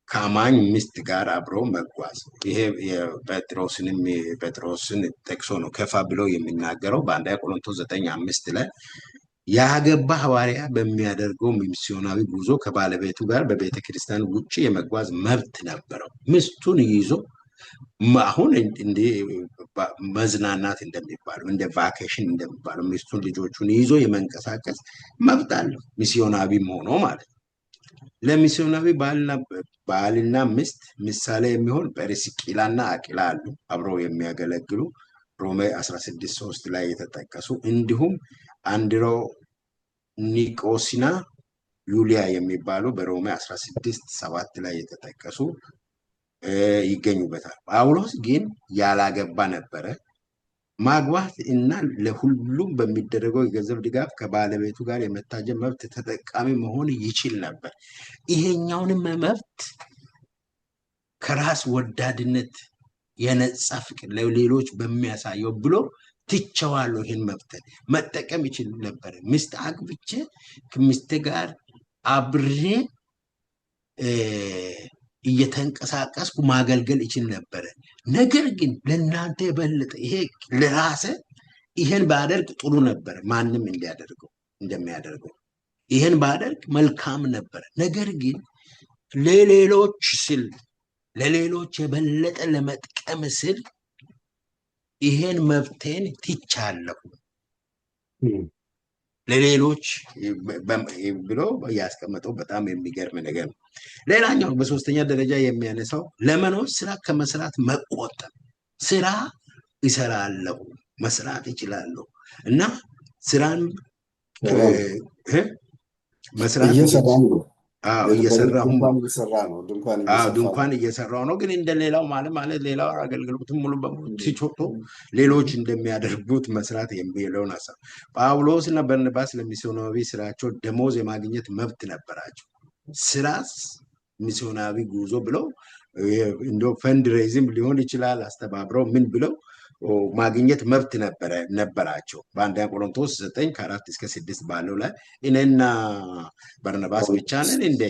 ከአማኝ ሚስት ጋር አብሮ መጓዝ። ይሄ ጴጥሮስን ጠቅሶ ነው ከፋ ብሎ የሚናገረው በአንደኛ ቆሮንቶስ 9:5 ላይ ያገባ ሐዋርያ በሚያደርገው ሚስዮናዊ ጉዞ ከባለቤቱ ጋር በቤተ ክርስቲያን ውጭ የመጓዝ መብት ነበረው። ሚስቱን ይዞ አሁን እንደ መዝናናት እንደሚባለው እንደ ቫኬሽን እንደሚባለው ሚስቱን ልጆቹን ይዞ የመንቀሳቀስ መብት አለው፣ ሚስዮናዊም ሆኖ ማለት ነው። ለሚስዮናዊ ባልና ሚስት ምሳሌ የሚሆን ጵርስቂላና አቂላ አሉ፣ አብረው የሚያገለግሉ ሮሜ 16:3 ላይ የተጠቀሱ። እንዲሁም አንድሮኒቆስና ዩሊያ የሚባሉ በሮሜ 16:7 ላይ የተጠቀሱ ይገኙበታል። ጳውሎስ ግን ያላገባ ነበረ። ማግባት እና ለሁሉም በሚደረገው የገንዘብ ድጋፍ ከባለቤቱ ጋር የመታጀብ መብት ተጠቃሚ መሆን ይችል ነበር። ይሄኛውንም መብት ከራስ ወዳድነት የነጻ ፍቅር ለሌሎች በሚያሳየው ብሎ ትቸዋለሁ። ይህን መብት መጠቀም ይችል ነበር። ሚስት አግብቼ ከሚስቴ ጋር አብሬ እየተንቀሳቀስኩ ማገልገል ይችል ነበረ። ነገር ግን ለእናንተ የበለጠ ይሄ ለራሴ ይሄን ባደርግ ጥሩ ነበር፣ ማንም እንዲያደርገው እንደሚያደርገው ይሄን ባደርግ መልካም ነበር። ነገር ግን ለሌሎች ስል ለሌሎች የበለጠ ለመጥቀም ስል ይሄን መብቴን ትቻለሁ። ለሌሎች ብሎ ያስቀመጠው በጣም የሚገርም ነገር ነው። ሌላኛው በሶስተኛ ደረጃ የሚያነሳው ለመኖር ስራ ከመስራት መቆጠብ። ስራ ይሰራለሁ፣ መስራት ይችላለሁ እና ስራን መስራት ድንኳን እየሰራው ነው። ግን እንደሌላው ማለት ሌላው አገልግሎትም ሙሉ በሙሉ ሲቾቶ ሌሎች እንደሚያደርጉት መስራት የሚለውን ሀሳብ ጳውሎስ እና በርናባስ ለሚስዮናዊ ስራቸው ደሞዝ የማግኘት መብት ነበራቸው። ስራስ ሚስዮናዊ ጉዞ ብለው እንደ ፈንድሬዝም ሊሆን ይችላል አስተባብረው ምን ብለው ማግኘት መብት ነበራቸው። በአንደኛ ቆሮንቶስ 9:4-6 ባለው ላይ እኔና በርናባስ ብቻ ነን እንደ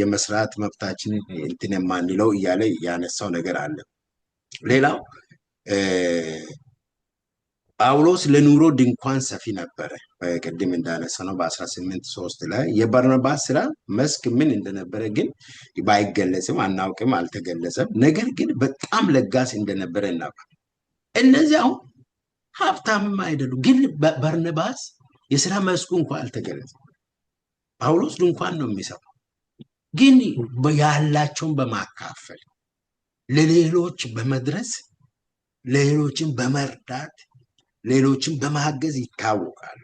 የመስራት መብታችንን እንትን የማንለው እያለ ያነሳው ነገር አለ። ሌላው ጳውሎስ ለኑሮ ድንኳን ሰፊ ነበረ። ቅድም እንዳነሳ ነው በ18:3 ላይ የበርናባስ ስራ መስክ ምን እንደነበረ ግን ባይገለጽም አናውቅም፣ አልተገለጸም። ነገር ግን በጣም ለጋስ እንደነበረ እናውቃለን። እነዚህ አሁን ሀብታምም አይደሉም፣ ግን በርናባስ የስራ መስኩ እንኳን አልተገለጸም። ጳውሎስ ድንኳን ነው የሚሰራው፣ ግን ያላቸውን በማካፈል ለሌሎች በመድረስ ሌሎችን በመርዳት ሌሎችን በማገዝ ይታወቃሉ።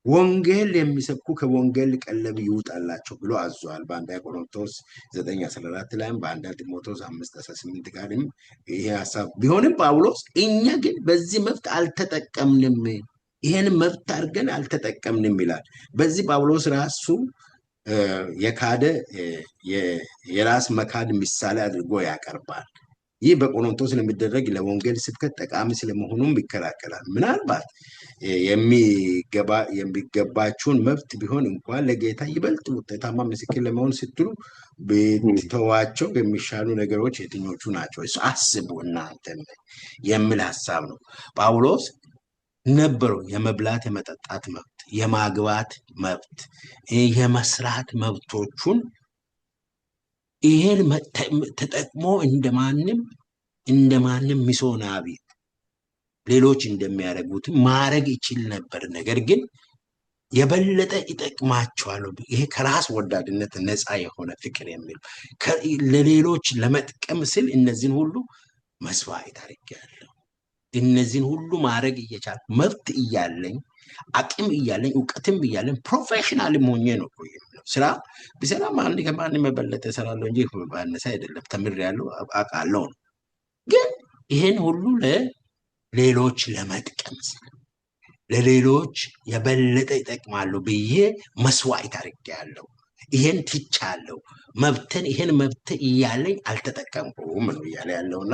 ወንጌል የሚሰብኩ ከወንጌል ቀለብ ይውጣላቸው ብሎ አዟል። በአንደኛ ቆሮንቶስ 9:14 ላይም በአንደኛ ጢሞቴዎስ 5:18 ጋርም ይሄ ሀሳብ ቢሆንም ጳውሎስ እኛ ግን በዚህ መብት አልተጠቀምንም፣ ይሄን መብት አድርገን አልተጠቀምንም ይላል። በዚህ ጳውሎስ ራሱ የካደ የራስ መካድ ምሳሌ አድርጎ ያቀርባል። ይህ በቆሮንቶስ ለሚደረግ ለወንጌል ስብከት ጠቃሚ ስለመሆኑም ይከራከራል። ምናልባት የሚገባችሁን መብት ቢሆን እንኳን ለጌታ ይበልጥ ውጤታማ ምስክር ለመሆን ስትሉ ብትተዋቸው የሚሻሉ ነገሮች የትኞቹ ናቸው? እሱ አስቡ እናንተ የሚል ሀሳብ ነው። ጳውሎስ ነበረው የመብላት የመጠጣት መብት፣ የማግባት መብት፣ የመስራት መብቶቹን ይሄን ተጠቅሞ እንደማንም ሚስዮናዊ ሌሎች እንደሚያደርጉት ማድረግ ይችል ነበር። ነገር ግን የበለጠ ይጠቅማቸዋል። ይሄ ከራስ ወዳድነት ነፃ የሆነ ፍቅር የሚለው ለሌሎች ለመጥቀም ስል እነዚህን ሁሉ መስዋዕት አድርጌያለሁ። እነዚህን ሁሉ ማድረግ እየቻልኩ መብት እያለኝ አቅም እያለኝ እውቀትም እያለኝ ፕሮፌሽናልም ሆኜ ነው የሚለው ስራ ቢሰራ አንድ ከማንም የበለጠ እሰራለሁ እንጂ ባነሰ አይደለም። ተምሬያለሁ፣ አውቃለሁ ነው። ግን ይሄን ሁሉ ለሌሎች ለመጥቀም ለሌሎች የበለጠ ይጠቅማሉ ብዬ መስዋዕት አድርጌያለሁ። ይሄን ትቻለሁ። ይሄን መብት እያለኝ አልተጠቀምኩም ነው እያለ ያለውና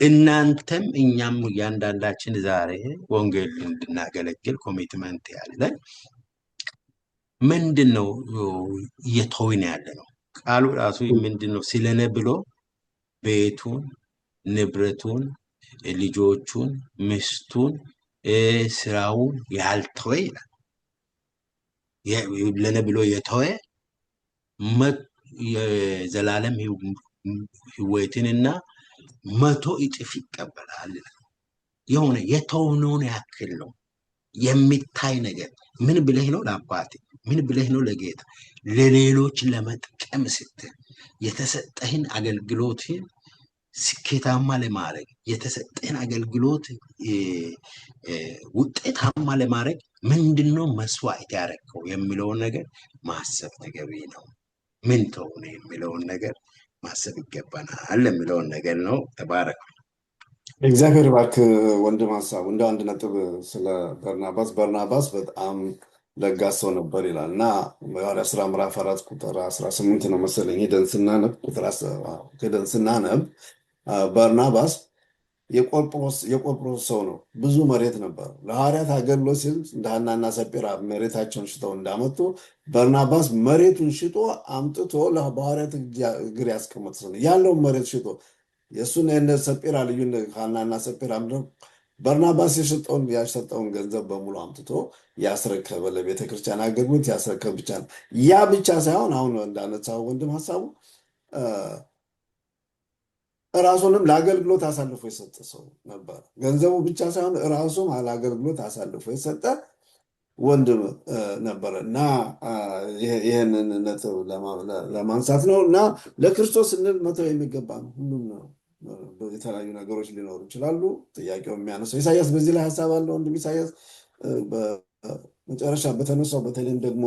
እናንተም እኛም እያንዳንዳችን ዛሬ ወንጌል እንድናገለግል ኮሚትመንት ያለን ምንድን ነው እየተውን ያለ ነው? ቃሉ ራሱ ምንድን ነው? ስለነ ብሎ ቤቱን፣ ንብረቱን፣ ልጆቹን፣ ሚስቱን፣ ስራውን ያልተወ ይላል። ለነ ብሎ የተወ የዘላለም ህይወትንና 100 እጥፍ ይቀበላል። የሆነ የተውነውን ያክል ነው የሚታይ ነገር። ምን ብለህ ነው ለአባቴ፣ ምን ብለህ ነው ለጌታ፣ ለሌሎች ለመጥቀም ስትል የተሰጠህን አገልግሎትን ስኬታማ ለማድረግ የተሰጠን አገልግሎት ውጤታማ ለማድረግ ምንድነው መስዋዕት ያደረገው የሚለውን ነገር ማሰብ ተገቢ ነው። ምን ተሆነ የሚለውን ነገር ማሰብ ይገባናል የሚለውን ነገር ነው። ተባረክ። እግዚአብሔር ባክ ወንድም ሀሳቡ እንደ አንድ ነጥብ ስለ በርናባስ በጣም ለጋስ ሰው ነበር ይላል እና ሐዋርያት ሥራ ምዕራፍ 4 ቁጥር 18 ነው መሰለኝ ሄደን ስናነብ በርናባስ የቆጵሮስ ሰው ነው። ብዙ መሬት ነበር። ለሐዋርያት አገልግሎት ሲል እንደ ሐናና ሰጲራ መሬታቸውን ሽጠው እንዳመጡ በርናባስ መሬቱን ሽጦ አምጥቶ በሐዋርያት እግር ያስቀመጥ ሰው ነው። ያለውን መሬት ሽጦ የእሱና የነ ሰጲራ ልዩነት ሐናና ሰጲራ በርናባስ ያሰጠውን ገንዘብ በሙሉ አምጥቶ ያስረከበ ለቤተክርስቲያን አገልግሎት ያስረከብ ብቻ ነው። ያ ብቻ ሳይሆን አሁን እንዳነሳው ወንድም ሀሳቡ ራሱንም ለአገልግሎት አሳልፎ የሰጠ ሰው ነበር። ገንዘቡ ብቻ ሳይሆን ራሱም ለአገልግሎት አሳልፎ የሰጠ ወንድም ነበር እና ይህንን ነጥብ ለማንሳት ነው እና ለክርስቶስ ስንል መተው የሚገባ ነው። ሁሉም ነው። የተለያዩ ነገሮች ሊኖሩ ይችላሉ። ጥያቄው የሚያነሳው ኢሳያስ በዚህ ላይ ሀሳብ አለው። ወንድም ኢሳያስ በመጨረሻ በተነሳው በተለይም ደግሞ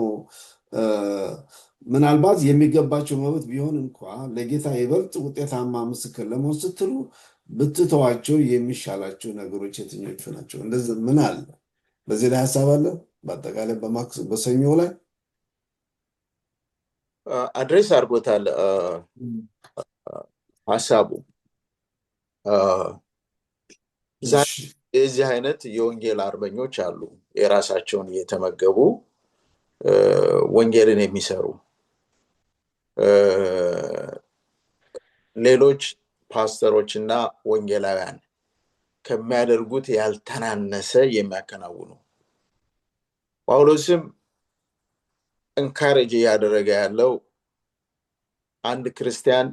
ምናልባት የሚገባቸው መብት ቢሆን እንኳ ለጌታ ይበልጥ ውጤታማ ምስክር ለመሆን ስትሉ ብትተዋቸው የሚሻላቸው ነገሮች የትኞቹ ናቸው? እንደዚህ ምን አለ? በዚህ ላይ ሀሳብ አለ። በአጠቃላይ በሰኞ ላይ አድሬስ አድርጎታል ሀሳቡ። የዚህ አይነት የወንጌል አርበኞች አሉ፣ የራሳቸውን እየተመገቡ ወንጌልን የሚሰሩ ሌሎች ፓስተሮች እና ወንጌላውያን ከሚያደርጉት ያልተናነሰ የሚያከናውኑ። ጳውሎስም እንካሬጅ እያደረገ ያለው አንድ ክርስቲያን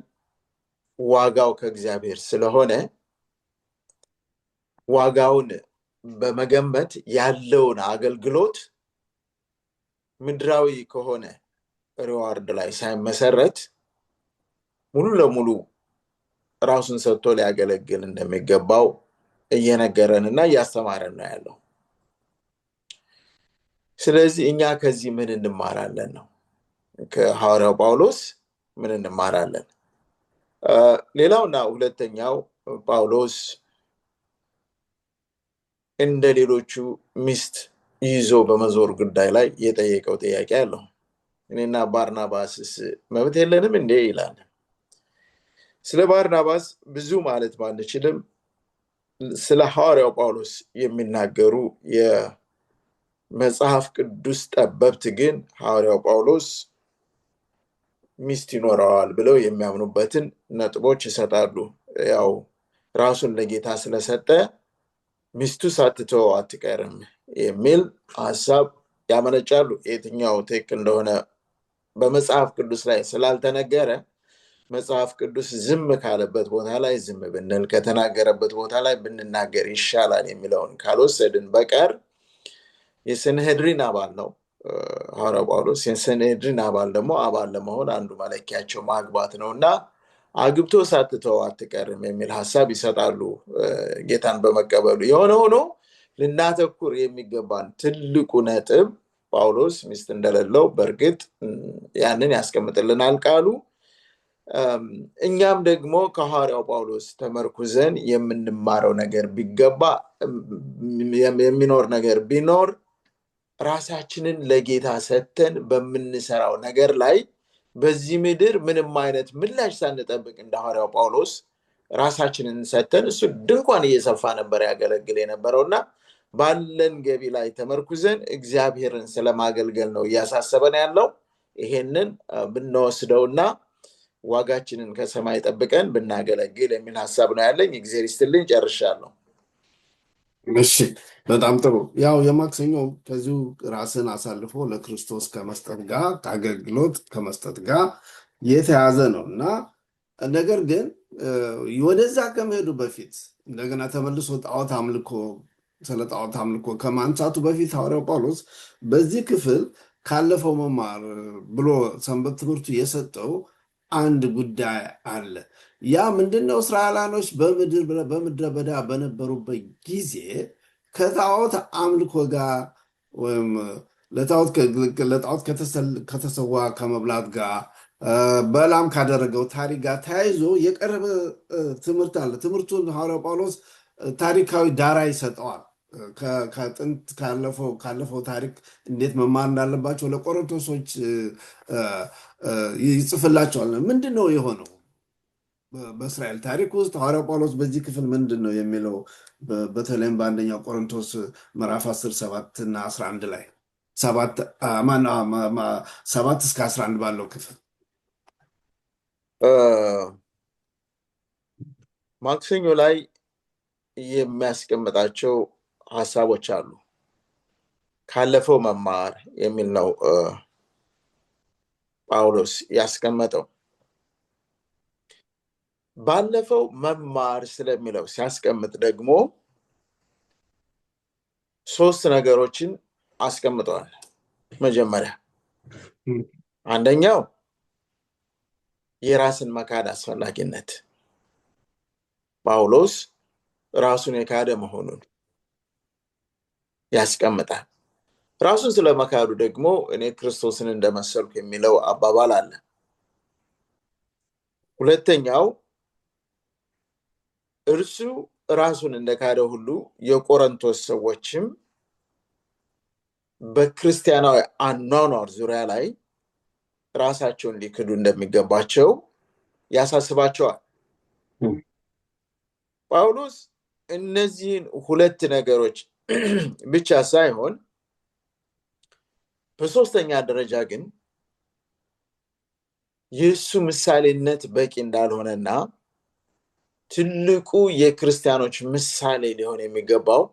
ዋጋው ከእግዚአብሔር ስለሆነ ዋጋውን በመገመት ያለውን አገልግሎት ምድራዊ ከሆነ ሪዋርድ ላይ ሳይመሰረት ሙሉ ለሙሉ ራሱን ሰጥቶ ሊያገለግል እንደሚገባው እየነገረንና እያስተማረን ነው ያለው። ስለዚህ እኛ ከዚህ ምን እንማራለን ነው? ከሐዋርያው ጳውሎስ ምን እንማራለን? ሌላውና ሁለተኛው ጳውሎስ እንደ ሌሎቹ ሚስት ይዞ በመዞር ጉዳይ ላይ የጠየቀው ጥያቄ አለው። እኔና ባርናባስስ መብት የለንም እንዴ ይላል። ስለ ባርናባስ ብዙ ማለት ባንችልም ስለ ሐዋርያው ጳውሎስ የሚናገሩ የመጽሐፍ ቅዱስ ጠበብት ግን ሐዋርያው ጳውሎስ ሚስት ይኖረዋል ብለው የሚያምኑበትን ነጥቦች ይሰጣሉ። ያው ራሱን ለጌታ ስለሰጠ ሚስቱ ሳትተው አትቀርም የሚል ሐሳብ ያመነጫሉ። የትኛው ትክክል እንደሆነ በመጽሐፍ ቅዱስ ላይ ስላልተነገረ መጽሐፍ ቅዱስ ዝም ካለበት ቦታ ላይ ዝም ብንል፣ ከተናገረበት ቦታ ላይ ብንናገር ይሻላል የሚለውን ካልወሰድን በቀር የሰንሄድሪን አባል ነው ሐዋርያው ጳውሎስ። የሰንሄድሪን አባል ደግሞ አባል ለመሆን አንዱ መለኪያቸው ማግባት ነውና አግብቶ ሳትተው አትቀርም የሚል ሐሳብ ይሰጣሉ ጌታን በመቀበሉ። የሆነ ሆኖ ልናተኩር የሚገባን ትልቁ ነጥብ ጳውሎስ ሚስት እንደሌለው በእርግጥ ያንን ያስቀምጥልናል ቃሉ። እኛም ደግሞ ከሐዋርያው ጳውሎስ ተመርኩዘን የምንማረው ነገር ቢገባ የሚኖር ነገር ቢኖር ራሳችንን ለጌታ ሰተን በምንሰራው ነገር ላይ በዚህ ምድር ምንም አይነት ምላሽ ሳንጠብቅ እንደ ሐዋርያው ጳውሎስ ራሳችንን ሰተን እሱ ድንኳን እየሰፋ ነበር ያገለግል የነበረውና ባለን ገቢ ላይ ተመርኩዘን እግዚአብሔርን ስለማገልገል ነው እያሳሰበን ያለው። ይሄንን ብንወስደውና ዋጋችንን ከሰማይ ጠብቀን ብናገለግል የሚል ሐሳብ ነው ያለኝ። እግዚአብሔር ይስጥልኝ፣ ጨርሻለሁ። እሺ፣ በጣም ጥሩ። ያው የማክሰኞ ከዚሁ ራስን አሳልፎ ለክርስቶስ ከመስጠት ጋር ከአገልግሎት ከመስጠት ጋር የተያዘ ነው እና ነገር ግን ወደዛ ከመሄዱ በፊት እንደገና ተመልሶ ጣዖት አምልኮ ስለ ጣዖት አምልኮ ከማንሳቱ በፊት ሐዋርያው ጳውሎስ በዚህ ክፍል ካለፈው መማር ብሎ ሰንበት ትምህርቱ የሰጠው አንድ ጉዳይ አለ። ያ ምንድነው? እስራኤላኖች በምድረ በዳ በነበሩበት ጊዜ ከጣዖት አምልኮ ጋር ወይም ለጣዖት ከተሰዋ ከመብላት ጋር በላም ካደረገው ታሪክ ጋር ተያይዞ የቀረበ ትምህርት አለ። ትምህርቱን ሐዋርያው ጳውሎስ ታሪካዊ ዳራ ይሰጠዋል። ከጥንት ካለፈው ታሪክ እንዴት መማር እንዳለባቸው ለቆሮንቶሶች ይጽፍላቸዋል። ምንድን ነው የሆነው በእስራኤል ታሪክ ውስጥ? ሐዋርያው ጳውሎስ በዚህ ክፍል ምንድን ነው የሚለው? በተለይም በአንደኛው ቆሮንቶስ ምዕራፍ 10 7 እና 11 ላይ 7 እስከ 11 ባለው ክፍል ማክሰኞ ላይ የሚያስቀምጣቸው ሀሳቦች አሉ። ካለፈው መማር የሚል ነው ጳውሎስ ያስቀመጠው። ባለፈው መማር ስለሚለው ሲያስቀምጥ ደግሞ 3 ነገሮችን አስቀምጠዋል። መጀመሪያ አንደኛው የራስን መካድ አስፈላጊነት፣ ጳውሎስ ራሱን የካደ መሆኑን ያስቀምጣል። ራሱን ስለመካዱ ደግሞ እኔ ክርስቶስን እንደመሰልኩ የሚለው አባባል አለ። ሁለተኛው እርሱ ራሱን እንደካደ ሁሉ የቆሮንቶስ ሰዎችም በክርስቲያናዊ አኗኗር ዙሪያ ላይ ራሳቸውን ሊክዱ እንደሚገባቸው ያሳስባቸዋል። ጳውሎስ እነዚህን 2 ነገሮች ብቻ ሳይሆን በሶስተኛ ደረጃ ግን የሱ ምሳሌነት በቂ እንዳልሆነና ትልቁ የክርስቲያኖች ምሳሌ ሊሆን የሚገባው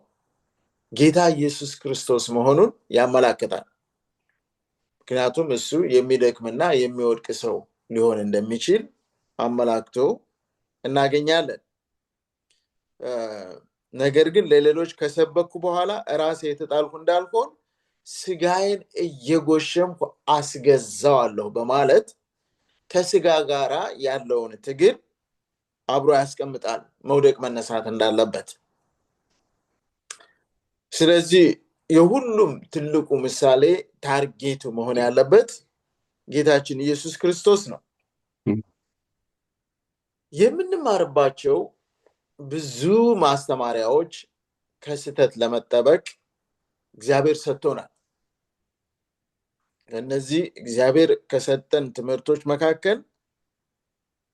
ጌታ ኢየሱስ ክርስቶስ መሆኑን ያመለክታል። ምክንያቱም እሱ የሚደክምና የሚወድቅ ሰው ሊሆን እንደሚችል አመላክቶ እናገኛለን። ነገር ግን ለሌሎች ከሰበኩ በኋላ ራሴ የተጣልኩ እንዳልሆን ስጋዬን እየጎሸምኩ አስገዛዋለሁ በማለት ከስጋ ጋራ ያለውን ትግል አብሮ ያስቀምጣል፣ መውደቅ መነሳት እንዳለበት። ስለዚህ የሁሉም ትልቁ ምሳሌ ታርጌቱ መሆን ያለበት ጌታችን ኢየሱስ ክርስቶስ ነው። የምንማርባቸው ብዙ ማስተማሪያዎች ከስህተት ለመጠበቅ እግዚአብሔር ሰጥቶናል። እነዚህ እግዚአብሔር ከሰጠን ትምህርቶች መካከል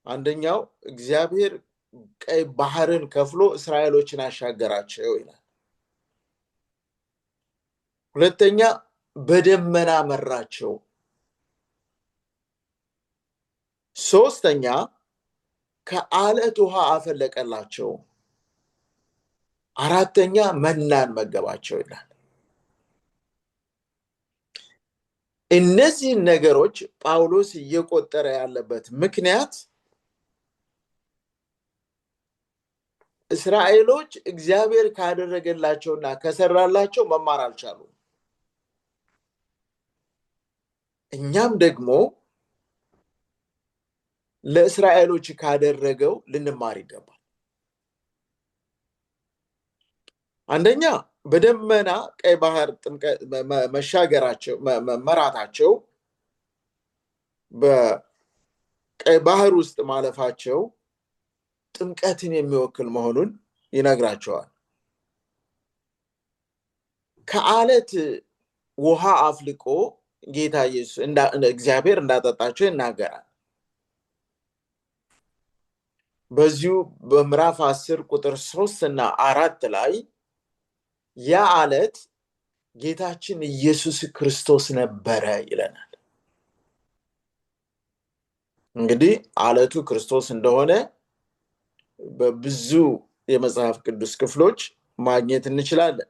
አንደኛው እግዚአብሔር ቀይ ባህርን ከፍሎ እስራኤሎችን አሻገራቸው ይላል። ሁለተኛ በደመና መራቸው። ሶስተኛ ከአለት ውሃ አፈለቀላቸው። አራተኛ መናን መገባቸው ይላል። እነዚህ ነገሮች ጳውሎስ እየቆጠረ ያለበት ምክንያት እስራኤሎች እግዚአብሔር ካደረገላቸውና ከሰራላቸው መማር አልቻሉም። እኛም ደግሞ ለእስራኤሎች ካደረገው ልንማር ይገባል። አንደኛ በደመና ቀይ ባህር መሻገራቸው መራታቸው፣ በቀይ ባህር ውስጥ ማለፋቸው ጥምቀትን የሚወክል መሆኑን ይነግራቸዋል። ከአለት ውሃ አፍልቆ ጌታ ኢየሱስ እግዚአብሔር እንዳጠጣቸው ይናገራል። በዚሁ በምዕራፍ 10 ቁጥር 3 እና 4 ላይ ያ አለት ጌታችን ኢየሱስ ክርስቶስ ነበረ ይለናል። እንግዲህ አለቱ ክርስቶስ እንደሆነ በብዙ የመጽሐፍ ቅዱስ ክፍሎች ማግኘት እንችላለን።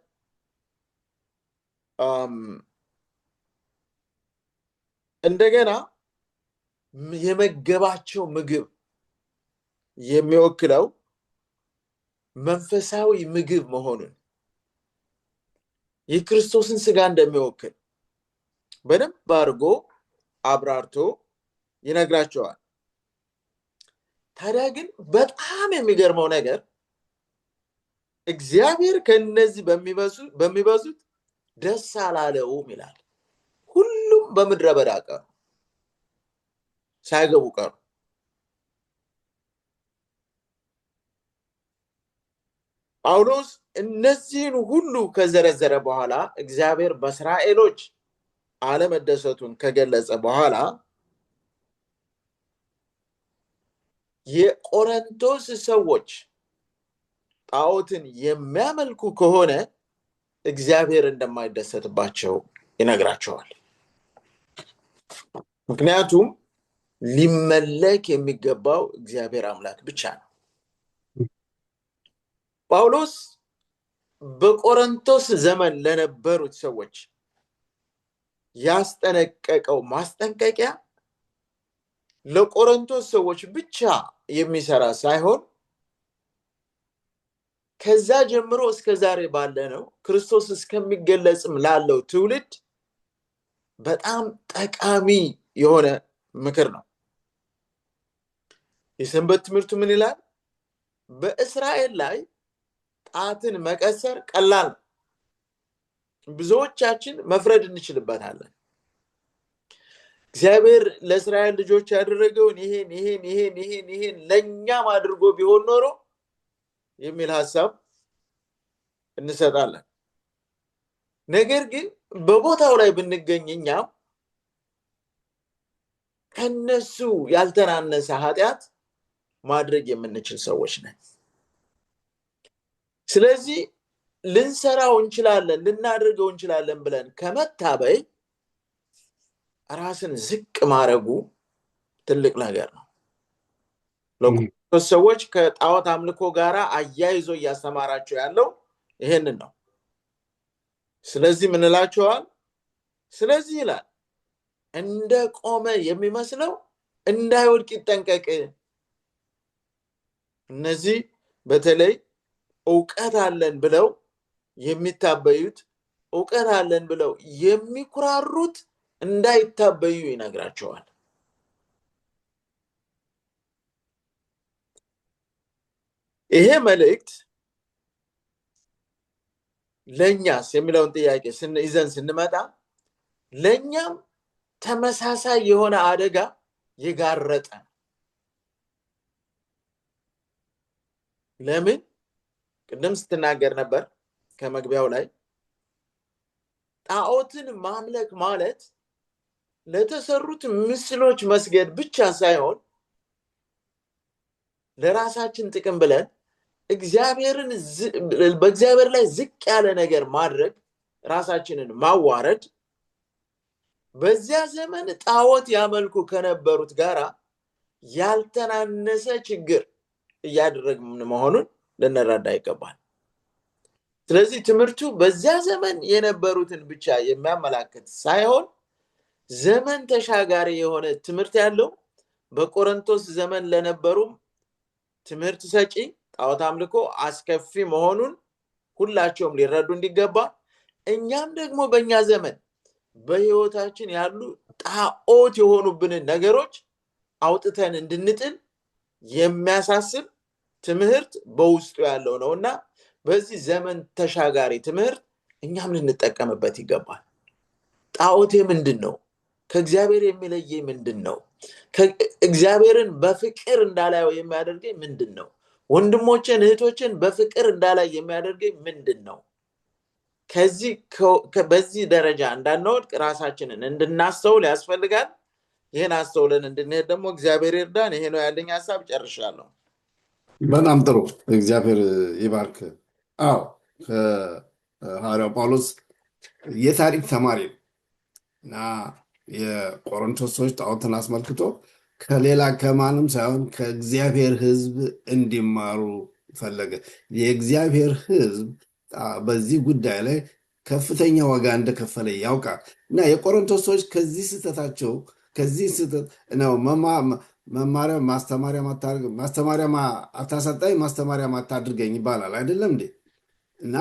እንደገና የመገባቸው ምግብ የሚወክለው መንፈሳዊ ምግብ መሆኑን የክርስቶስን ስጋ እንደሚወክል በደንብ አድርጎ አብራርቶ ይነግራቸዋል። ታዲያ ግን በጣም የሚገርመው ነገር እግዚአብሔር ከነዚህ በሚበዙት ደስ አላለውም ይላል። ሁሉም በምድረ በዳ ቀሩ፣ ሳይገቡ ቀሩ። ጳውሎስ እነዚህን ሁሉ ከዘረዘረ በኋላ እግዚአብሔር በእስራኤሎች አለመደሰቱን ከገለጸ በኋላ የቆሮንቶስ ሰዎች ጣዖትን የሚያመልኩ ከሆነ እግዚአብሔር እንደማይደሰትባቸው ይነግራቸዋል። ምክንያቱም ሊመለክ የሚገባው እግዚአብሔር አምላክ ብቻ ነው። ጳውሎስ በቆሮንቶስ ዘመን ለነበሩት ሰዎች ያስጠነቀቀው ማስጠንቀቂያ ለቆሮንቶስ ሰዎች ብቻ የሚሰራ ሳይሆን ከዛ ጀምሮ እስከ ዛሬ ባለነው ክርስቶስ እስከሚገለጽም ላለው ትውልድ በጣም ጠቃሚ የሆነ ምክር ነው። የሰንበት ትምህርቱ ምን ይላል? በእስራኤል ላይ ጣትን መቀሰር ቀላል ነው። ብዙዎቻችን መፍረድ እንችልበታለን። እግዚአብሔር ለእስራኤል ልጆች ያደረገውን ይሄን ለኛም አድርጎ ቢሆን ኖሮ የሚል ሐሳብ እንሰጣለን። ነገር ግን በቦታው ላይ ብንገኝኛም ከነሱ ያልተናነሰ ኃጢአት ማድረግ የምንችል ሰዎች ነን። ስለዚህ ልንሰራው እንችላለን፣ ልናደርገው እንችላለን ብለን ከመታበይ ራስን ዝቅ ማድረጉ ትልቅ ነገር ነው። ለቆሮንቶስ ሰዎች ከጣዖት አምልኮ ጋር አያይዞ እያስተማራቸው ያለው ይሄንን ነው። ስለዚህ ምን እላቸዋል? ስለዚህ ይላል እንደ ቆመ የሚመስለው እንዳይወድቅ ይጠንቀቅ። እነዚህ በተለይ ዕውቀት አለን ብለው የሚታበዩት፣ ዕውቀት አለን ብለው የሚኩራሩት እንዳይታበዩ ይነግራቸዋል። ይሄ መልእክት ለኛስ የሚለውን ጥያቄ ይዘን ስንመጣ ለኛም ተመሳሳይ የሆነ አደጋ የጋረጠ። ለምን? ቅድም ስትናገር ነበር ከመግቢያው ላይ ጣዖትን ማምለክ ማለት ለተሰሩት ምስሎች መስገድ ብቻ ሳይሆን ለራሳችን ጥቅም ብለን በእግዚአብሔር ላይ ዝቅ ያለ ነገር ማድረግ፣ ራሳችንን ማዋረድ፣ በዚያ ዘመን ጣዖት ያመልኩ ከነበሩት ጋራ ያልተናነሰ ችግር እያደረግን መሆኑን ልንረዳ ይገባል። ስለዚህ ትምህርቱ በዚያ ዘመን የነበሩትን ብቻ የሚያመላክት ሳይሆን ዘመን ተሻጋሪ የሆነ ትምህርት ያለው በቆሮንቶስ ዘመን ለነበሩ ትምህርት ሰጪ ጣዖት አምልኮ አስከፊ መሆኑን ሁላቸውም ሊረዱ እንዲገባ፣ እኛም ደግሞ በእኛ ዘመን በህይወታችን ያሉ ጣዖት የሆኑብንን ነገሮች አውጥተን እንድንጥል የሚያሳስብ ትምህርት በውስጡ ያለው ነውና በዚህ ዘመን ተሻጋሪ ትምህርት እኛም ልንጠቀምበት ይገባል። ጣዖቴ ምንድነው? ከእግዚአብሔር የሚለየኝ ምንድነው? እግዚአብሔርን በፍቅር እንዳላየው የሚያደርገኝ ምንድነው? ወንድሞቼን እህቶቼን በፍቅር እንዳላይ የሚያደርገኝ ምንድነው? በዚህ ደረጃ እንዳንወድቅ ራሳችንን እንድናስተውል ያስፈልጋል። ይሄን አስተውለን እንድንሄድ ደግሞ እግዚአብሔር ይርዳን። ይሄ ነው ያለኝ ሐሳብ። ጨርሻለሁ። በጣም ጥሩ፣ እግዚአብሔር ይባርክ። አዎ ሐዋርያው ጳውሎስ የታሪክ ተማሪ ነው እና የቆሮንቶስ ሰዎች ጣዖትን አስመልክቶ ከሌላ ከማንም ሳይሆን ከእግዚአብሔር ሕዝብ እንዲማሩ ፈለገ። የእግዚአብሔር ሕዝብ በዚህ ጉዳይ ላይ ከፍተኛ ዋጋ እንደከፈለ ያውቃል እና የቆሮንቶስ ሰዎች ከዚህ ስህተታቸው ከዚህ ስህተት ነው መማሪያ ማስተማሪያ አታሳጣኝ ማስተማሪያ አታድርገኝ ይባላል አይደለም እንዴ? እና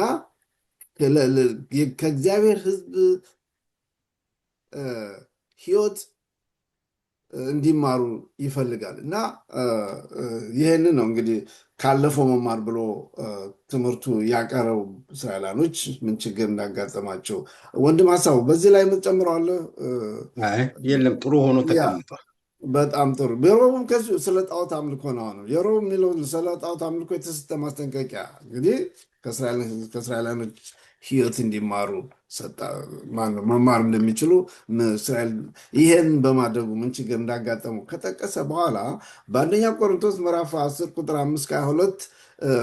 ከእግዚአብሔር ሕዝብ ህይወት እንዲማሩ ይፈልጋል እና ይህንን ነው እንግዲህ ካለፈው መማር ብሎ ትምህርቱ ያቀረቡ እስራኤላኖች ምን ችግር እንዳጋጠማቸው። ወንድም ሀሳቡ በዚህ ላይ የምትጨምረዋለህ? የለም፣ ጥሩ ሆኖ ተቀምጧል። በጣም ጥሩ። የሮብም ከዚሁ ስለ ጣዖት አምልኮ ነው። የሮብ የሚለው ስለ ጣዖት አምልኮ የተሰጠ ማስጠንቀቂያ እንግዲህ ከእስራኤላኖች ሕይወት እንዲማሩ መማር እንደሚችሉ እስራኤል ይሄን በማድረጉ ምን ችግር እንዳጋጠሙ ከጠቀሰ በኋላ በአንደኛ ቆሮንቶስ ምዕራፍ 10 ቁጥር 5-22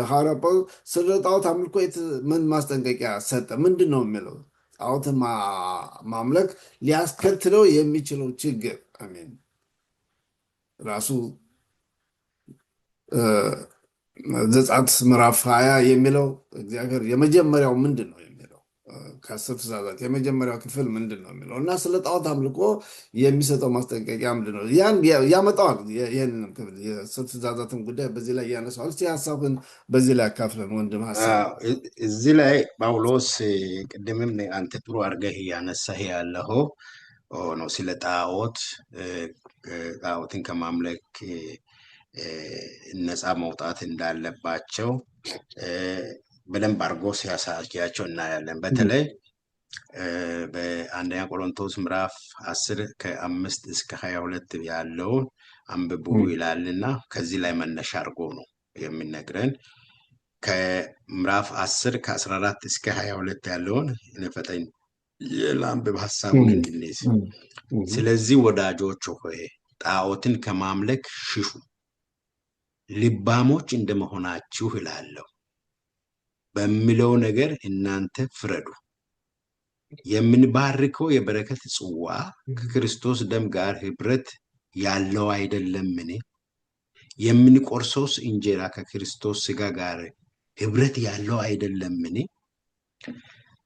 ሐዋርያ ጳውሎስ ስለ ጣዖት አምልኮ ምን ማስጠንቀቂያ ሰጠ? ምንድን ነው የሚለው? ጣዖትን ማምለክ ሊያስከትለው የሚችለው ችግር አሜን ራሱ ዘጸአት ምዕራፍ 20 የሚለው እግዚአብሔር የመጀመሪያው ምንድን ነው የሚለው ከ10 ትእዛዛት የመጀመሪያው ክፍል ምንድን ነው የሚለው እና ስለ ጣዖት አምልኮ የሚሰጠው ማስጠንቀቂያ ምንድን ነው ያን ያመጣዋል። ይህንን ክፍል የ10 ትእዛዛትን ጉዳይ በዚህ ላይ ያነሳዋል። እስቲ ሀሳብን በዚህ ላይ አካፍለን ወንድም ሀሳብ። እዚህ ላይ ጳውሎስ ቅድምም አንተ ጥሩ አድርገህ እያነሳህ ያለኸው ነው ስለ ጣዖትን ከማምለክ ነፃ መውጣት እንዳለባቸው በደንብ አድርጎ ሲያሳያቸው እናያለን። በተለይ በአንደኛ ቆሮንቶስ ምዕራፍ 10 ከ5-22 ያለውን አንብቡ ይላልና ከዚህ ላይ መነሻ አድርጎ ነው የሚነግረን። ከምዕራፍ 10 ከ14-22 ያለውን ፈጠኝ ለአንብብ ሀሳቡን እንድንይዝ። ስለዚህ ወዳጆች ሆይ ጣዖትን ከማምለክ ሽሹ፣ ልባሞች እንደመሆናችሁ እላለሁ በሚለው ነገር እናንተ ፍረዱ። የምንባርከው የበረከት ጽዋ ከክርስቶስ ደም ጋር ህብረት ያለው አይደለምን? የምንቆርሰውስ እንጀራ ከክርስቶስ ስጋ ጋር ህብረት ያለው አይደለምን?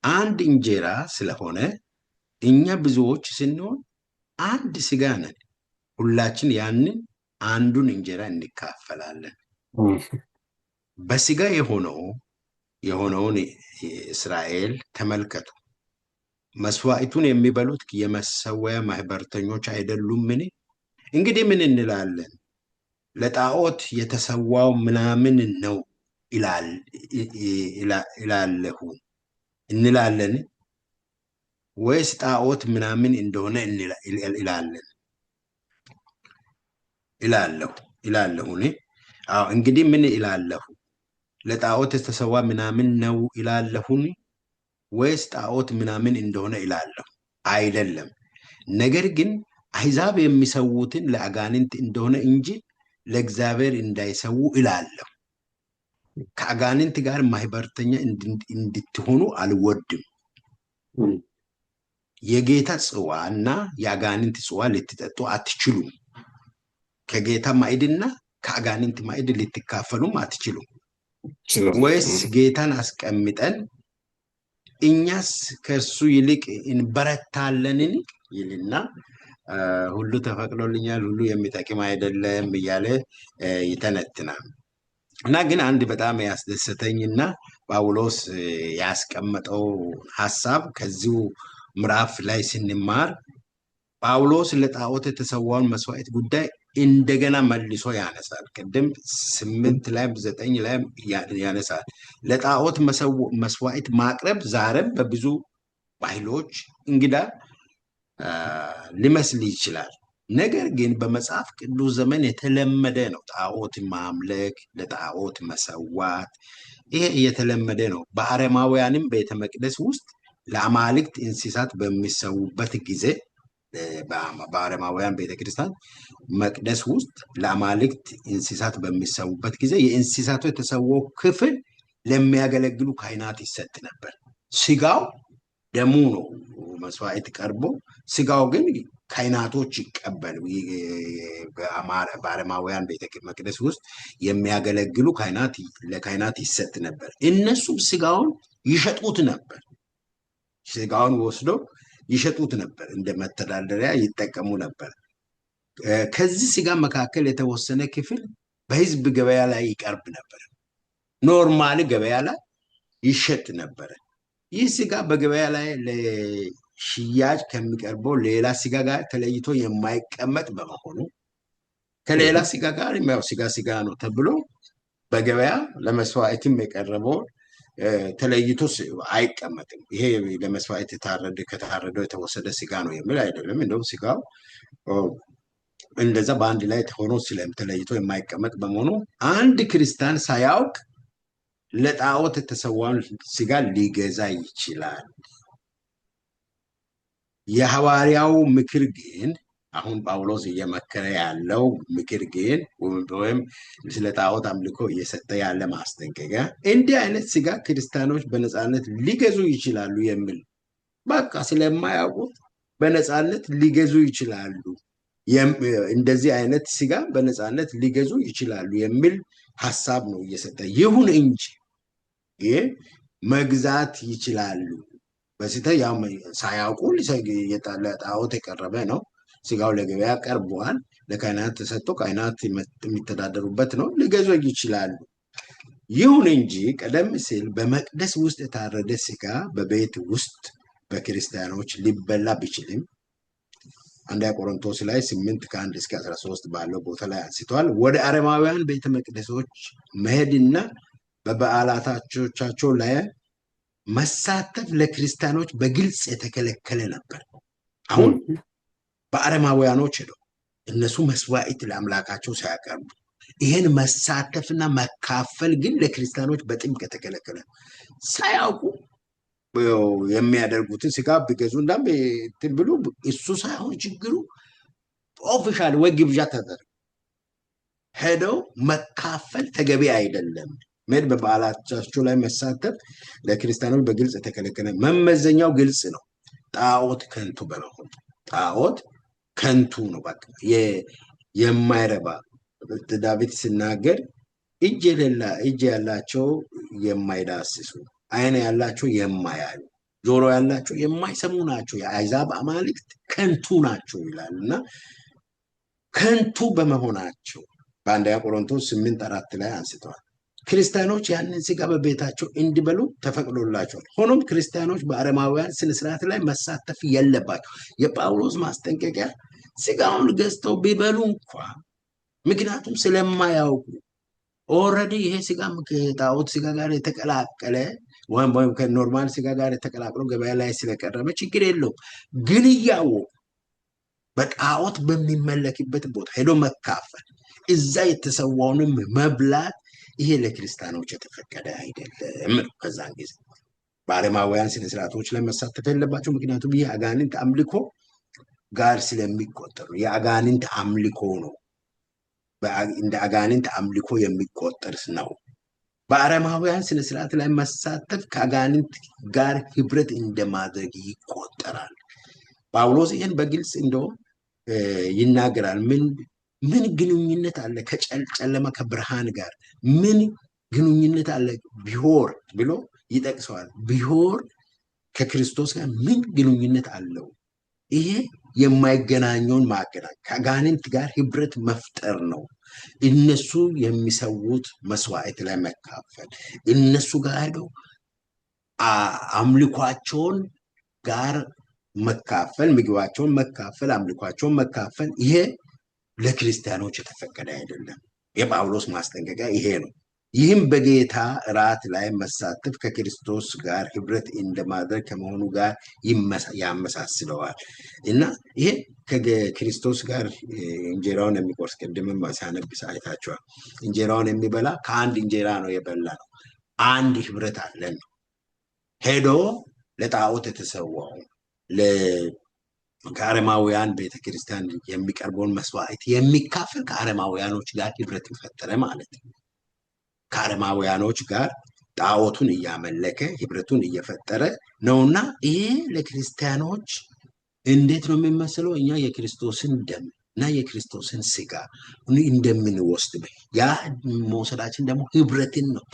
አንድ እንጀራ ስለሆነ እኛ ብዙዎች ስንሆን አንድ ስጋ ነን፣ ሁላችን ያንን አንዱን እንጀራ እንካፈላለን። በስጋ የሆነውን እስራኤል ተመልከቱ። መስዋዕቱን የሚበሉት የመሰዊያ ማህበርተኞች አይደሉምን? እንግዲህ ምን እንላለን? ለጣዖት የተሰዋው ምናምን ነው ይላለሁ እንላለን? ወይስ ጣዖት ምናምን እንደሆነ ይላለን? ይላለሁን? እንግዲህ ምን ይላለሁ? ለጣዖት የተሰዋ ምናምን ነው ይላለሁን? ወይስ ጣዖት ምናምን እንደሆነ ይላለሁ? አይደለም። ነገር ግን አሕዛብ የሚሰዉትን ለአጋንንት እንደሆነ እንጂ ለእግዚአብሔር እንዳይሰዉ ይላለሁ። ከአጋንንት ጋር ማህበርተኛ እንድትሆኑ አልወድም። የጌታ ጽዋና የአጋንንት ጽዋ ልትጠጡ አትችሉም። ከጌታ ማዕድና ከአጋንንት ማዕድ ልትካፈሉም አትችሉም። ወይስ ጌታን አስቀምጠን እኛስ ከእርሱ ይልቅ እንበረታለንን? ይልና ሁሉ ተፈቅዶልኛል፣ ሁሉ የሚጠቅም አይደለም እያለ ይተነትናል። እና ግን አንድ በጣም ያስደሰተኝና ጳውሎስ ያስቀመጠው ሀሳብ ከዚሁ ምዕራፍ ላይ ስንማር ጳውሎስ ለጣዖት የተሰዋውን መስዋዕት ጉዳይ እንደገና መልሶ ያነሳል። ቅድም 8 ላይ 9 ላይ ያነሳል። ለጣዖት መስዋዕት ማቅረብ ዛሬም በብዙ ባህሎች እንግዳ ሊመስል ይችላል። ነገር ግን በመጽሐፍ ቅዱስ ዘመን የተለመደ ነው። ጣዖት ማምለክ፣ ለጣዖት መሰዋት፣ ይሄ የተለመደ ነው። በአረማውያንም ቤተ መቅደስ ውስጥ ለአማልክት እንስሳት በሚሰዉበት ጊዜ በአረማውያን ቤተክርስቲያን መቅደስ ውስጥ ለአማልክት እንስሳት በሚሰዉበት ጊዜ የእንስሳቱ የተሰዋው ክፍል ለሚያገለግሉ ካህናት ይሰጥ ነበር። ስጋው ደሙ ነው መስዋዕት ቀርቦ፣ ስጋው ግን ካህናቶች ይቀበሉ። በአረማውያን ቤተ መቅደስ ውስጥ የሚያገለግሉ ለካህናት ይሰጥ ነበር። እነሱም ስጋውን ይሸጡት ነበር። ስጋውን ወስዶ ይሸጡት ነበር፣ እንደ መተዳደሪያ ይጠቀሙ ነበር። ከዚህ ስጋ መካከል የተወሰነ ክፍል በህዝብ ገበያ ላይ ይቀርብ ነበር። ኖርማል ገበያ ላይ ይሸጥ ነበር። ይህ ስጋ በገበያ ላይ ሽያጭ ከሚቀርበው ሌላ ስጋ ጋር ተለይቶ የማይቀመጥ በመሆኑ ከሌላ ስጋ ጋር ያው ስጋ ነው ተብሎ በገበያ ለመስዋዕትም የቀረበው ተለይቶ አይቀመጥም። ይሄ ለመስዋዕት ከታረደው የተወሰደ ስጋ ነው የሚል አይደለም። እንደውም ስጋው እንደዛ በአንድ ላይ ሆኖ ተለይቶ የማይቀመጥ በመሆኑ አንድ ክርስቲያን ሳያውቅ ለጣዖት የተሰዋውን ስጋ ሊገዛ ይችላል። የሐዋርያው ምክር ግን አሁን ጳውሎስ እየመከረ ያለው ምክር ግን ወይም ስለ ጣዖት አምልኮ እየሰጠ ያለ ማስጠንቀቂያ እንዲህ አይነት ስጋ ክርስቲያኖች በነፃነት ሊገዙ ይችላሉ የሚል በቃ ስለማያውቁት በነፃነት ሊገዙ ይችላሉ፣ እንደዚህ አይነት ስጋ በነፃነት ሊገዙ ይችላሉ የሚል ሐሳብ ነው እየሰጠ። ይሁን እንጂ መግዛት ይችላሉ። በስተ ያው ሳያውቁ ለጣዖት የቀረበ ነው። ስጋው ለገበያ ቀርቧል፣ ለካህናት ተሰጥቶ ካህናት የሚተዳደሩበት ነው፣ ሊገዙ ይችላሉ። ይሁን እንጂ ቀደም ሲል በመቅደስ ውስጥ የታረደ ስጋ በቤት ውስጥ በክርስቲያኖች ሊበላ ቢችልም አንደኛ ቆሮንቶስ ላይ 8:1-13 ባለው ቦታ ላይ አንስቷል። ወደ አረማውያን ቤተ መቅደሶች መሄድና በበዓላቶቻቸው ላይ መሳተፍ ለክርስቲያኖች በግልጽ የተከለከለ ነበር። አሁን በአረማውያኖች ሄደው እነሱ መስዋዕት ለአምላካቸው ሲያቀርቡ ይህን መሳተፍና መካፈል ግን ለክርስቲያኖች በጥብቅ የተከለከለ ሳያውቁ የሚያደርጉትን ስጋ ቢገዙ ብሉ እሱ ሳይሆን ችግሩ ኦፊሻል ወይ ግብዣ ተደርጎ ሄደው መካፈል ተገቢ አይደለም። ሜድ በበዓላቸው ላይ መሳተፍ ለክርስቲያኖች በግልጽ የተከለከለ፣ መመዘኛው ግልጽ ነው። ጣዖት ከንቱ በመሆኑ ጣዖት ከንቱ ነው፣ በቃ የማይረባ ዳዊት ሲናገር እጅ ያላቸው የማይዳስሱ፣ አይን ያላቸው የማያዩ፣ ጆሮ ያላቸው የማይሰሙ ናቸው፣ የአሕዛብ አማልክት ከንቱ ናቸው ይላል እና ከንቱ በመሆናቸው በአንደኛ ቆሮንቶስ 8:4 ላይ አንስተዋል። ክርስቲያኖች ያንን ስጋ በቤታቸው እንዲበሉ ተፈቅዶላቸዋል። ሆኖም ክርስቲያኖች በአረማውያን ስነስርዓት ላይ መሳተፍ የለባቸው። የጳውሎስ ማስጠንቀቂያ ስጋውን ገዝተው ቢበሉ እንኳ ምክንያቱም ስለማያውቁ ኦልሬዲ ይሄ ስጋ ከጣዖት ስጋ ጋር የተቀላቀለ ወይም ከኖርማል ስጋ ጋር የተቀላቀለ ገበያ ላይ ስለቀረበ ችግር የለውም። ግን እያወቁ በጣዖት በሚመለክበት ቦታ ሄዶ መካፈል፣ እዛ የተሰዋውንም መብላት ይሄ ለክርስቲያኖች የተፈቀደ አይደለም። ከዛን ጊዜ በአረማውያን ስነስርዓቶች ላይ መሳተፍ የለባቸው። ምክንያቱም ይህ አጋንንት አምልኮ ጋር ስለሚቆጠሩ የአጋንንት አምልኮ ነው፣ እንደ አጋንንት አምልኮ የሚቆጠር ነው። በአረማውያን ስነስርዓት ላይ መሳተፍ ከአጋንንት ጋር ህብረት እንደማድረግ ይቆጠራል። ጳውሎስ ይህን በግልጽ እንደው ይናገራል። ምን ግንኙነት አለ ከጨለማ ከብርሃን ጋር ምን ግንኙነት አለ ቢሆር ብሎ ይጠቅሰዋል። ቢሆር ከክርስቶስ ጋር ምን ግንኙነት አለው? ይሄ የማይገናኘውን ማገናኝ ከአጋንንት ጋር ህብረት መፍጠር ነው። እነሱ የሚሰዉት መስዋዕት ላይ መካፈል፣ እነሱ ጋር ሄደው አምልኳቸውን ጋር መካፈል፣ ምግባቸውን መካፈል፣ አምልኳቸውን መካፈል ይሄ ለክርስቲያኖች የተፈቀደ አይደለም። የጳውሎስ ማስጠንቀቂያ ይሄ ነው። ይህም በጌታ እራት ላይ መሳተፍ ከክርስቶስ ጋር ህብረት እንደማድረግ ከመሆኑ ጋር ያመሳስለዋል እና ይሄ ከክርስቶስ ጋር እንጀራውን የሚቆርስ ቅድምም ሲያነብስ አይታችኋል። እንጀራውን የሚበላ ከአንድ እንጀራ ነው የበላ ነው። አንድ ህብረት አለን ነው። ሄዶ ለጣዖት የተሰዋው ከአረማውያን ቤተክርስቲያን የሚቀርበውን መስዋዕት የሚካፈል ከአረማውያኖች ጋር ህብረት ፈጠረ ማለት ነው። ከአረማውያኖች ጋር ጣዖቱን እያመለከ ህብረቱን እየፈጠረ ነውና ይሄ ለክርስቲያኖች እንዴት ነው የሚመስለው? እኛ የክርስቶስን ደም እና የክርስቶስን ስጋ እንደምንወስድ ያ መውሰዳችን ደግሞ ህብረትን ነው፣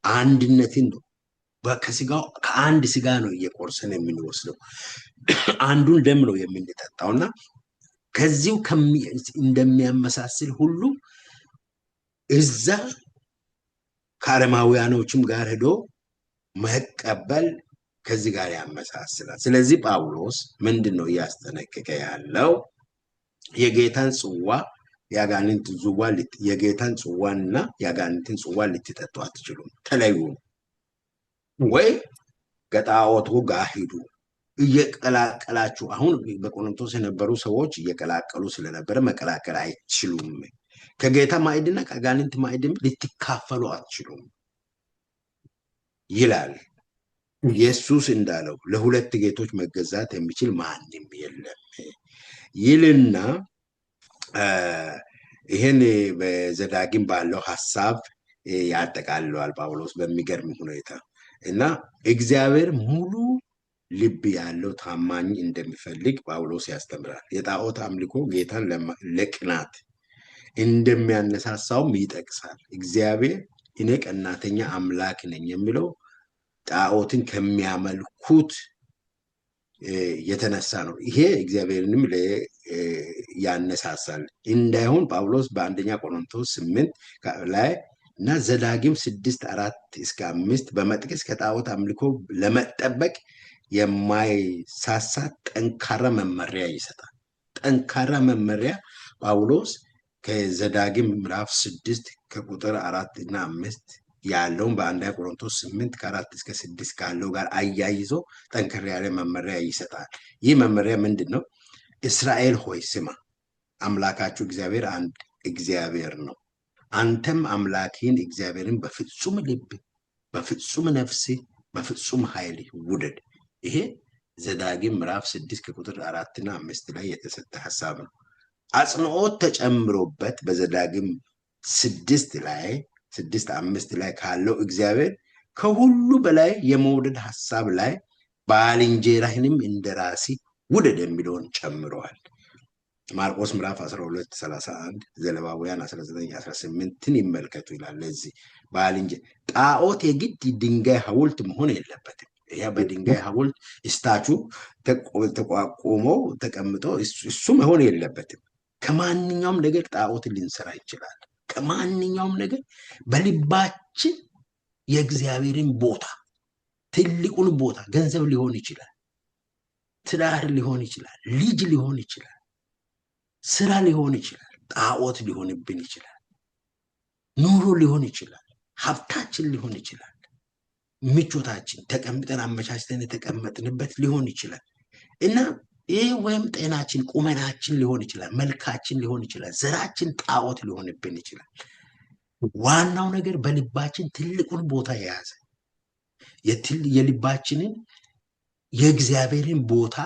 አንድነትን ነው። ከስጋው ከአንድ ስጋ ነው እየቆርሰን የምንወስደው፣ አንዱን ደም ነው የምንጠጣውና ከዚሁ እንደሚያመሳስል ሁሉ እዛ ከአረማውያኖችም ጋር ሄዶ መቀበል ከዚህ ጋር ያመሳስላል። ስለዚህ ጳውሎስ ምንድነው እያስጠነቀቀ ያለው? የጌታን ጽዋ የጌታን ጽዋና የአጋንንትን ጽዋ ልትጠጡ አትችሉም፣ ተለዩ፣ ወይ ከጣዖቱ ጋር ሂዱ። እየቀላቀላችሁ አሁን በቆሮንቶስ የነበሩ ሰዎች እየቀላቀሉ ስለነበረ መቀላቀል አይችሉም። ከጌታ ማዕድና ከአጋንንት ማዕድም ልትካፈሉ አትችሉም ይላል። ኢየሱስ እንዳለው ለሁለት ጌቶች መገዛት የሚችል ማንም የለም ይልና ይሄን በዘዳግም ባለው ሐሳብ ያጠቃልለዋል ጳውሎስ በሚገርም ሁኔታ። እና እግዚአብሔር ሙሉ ልብ ያለው ታማኝ እንደሚፈልግ ጳውሎስ ያስተምራል። የጣዖት አምልኮ ጌታን ለቅናት እንደሚያነሳሳውም ይጠቅሳል። እግዚአብሔር እኔ ቀናተኛ አምላክ ነኝ የሚለው ጣዖትን ከሚያመልኩት የተነሳ ነው። ይሄ እግዚአብሔርንም ያነሳሳል እንዳይሆን ጳውሎስ በአንደኛ ቆሮንቶስ 8 ላይ እና ዘዳግም 6:4-5 በመጥቀስ ከጣዖት አምልኮ ለመጠበቅ የማይሳሳ ጠንካራ መመሪያ ይሰጣል። ጠንካራ መመሪያ ጳውሎስ ከዘዳግም ምዕራፍ 6 ከቁጥር 4 እና 5 ያለውን በአንደኛ ቆሮንቶስ 8 ከ4-6 ካለው ጋር አያይዞ ጠንከር ያለ መመሪያ ይሰጣል። ይህ መመሪያ ምንድን ነው? እስራኤል ሆይ ስማ፣ አምላካችሁ እግዚአብሔር አንድ እግዚአብሔር ነው። አንተም አምላክህን እግዚአብሔርን በፍጹም ልብ፣ በፍጹም ነፍስ፣ በፍጹም ኃይል ውደድ። ይሄ ዘዳግም ምዕራፍ 6 ከቁጥር 4 እና 5 ላይ የተሰጠ ሐሳብ ነው። አጽንዖት ተጨምሮበት በዘዳግም 6:5 ላይ ካለው እግዚአብሔር ከሁሉ በላይ የመውደድ ሐሳብ ላይ ባልንጀራህንም እንደራስህ ውደድ የሚለውን ጨምረዋል። ማርቆስ ምዕራፍ 12:31 ዘሌዋውያን 19:18 ይመልከቱ ይላል። ለዚህ ጣዖት የግድ ድንጋይ ሐውልት መሆን የለበትም። ያ በድንጋይ ሐውልት ስታቹ ተቋቁመው ተቀምጠው እሱ መሆን የለበትም። ከማንኛውም ነገር ጣዖትን ልንሰራ ይችላል። ከማንኛውም ነገር በልባችን የእግዚአብሔርን ቦታ፣ ትልቁን ቦታ፣ ገንዘብ ሊሆን ይችላል፣ ትዳር ሊሆን ይችላል፣ ልጅ ሊሆን ይችላል፣ ስራ ሊሆን ይችላል፣ ጣዖት ሊሆንብን ይችላል፣ ኑሮ ሊሆን ይችላል፣ ሀብታችን ሊሆን ይችላል፣ ምቾታችን ተቀምጠን አመቻችተን የተቀመጥንበት ሊሆን ይችላል እና ይህ ወይም ጤናችን፣ ቁመናችን ሊሆን ይችላል፣ መልካችን ሊሆን ይችላል፣ ዘራችን ጣዖት ሊሆንብን ይችላል። ዋናው ነገር በልባችን ትልቁን ቦታ የያዘ የልባችንን የእግዚአብሔርን ቦታ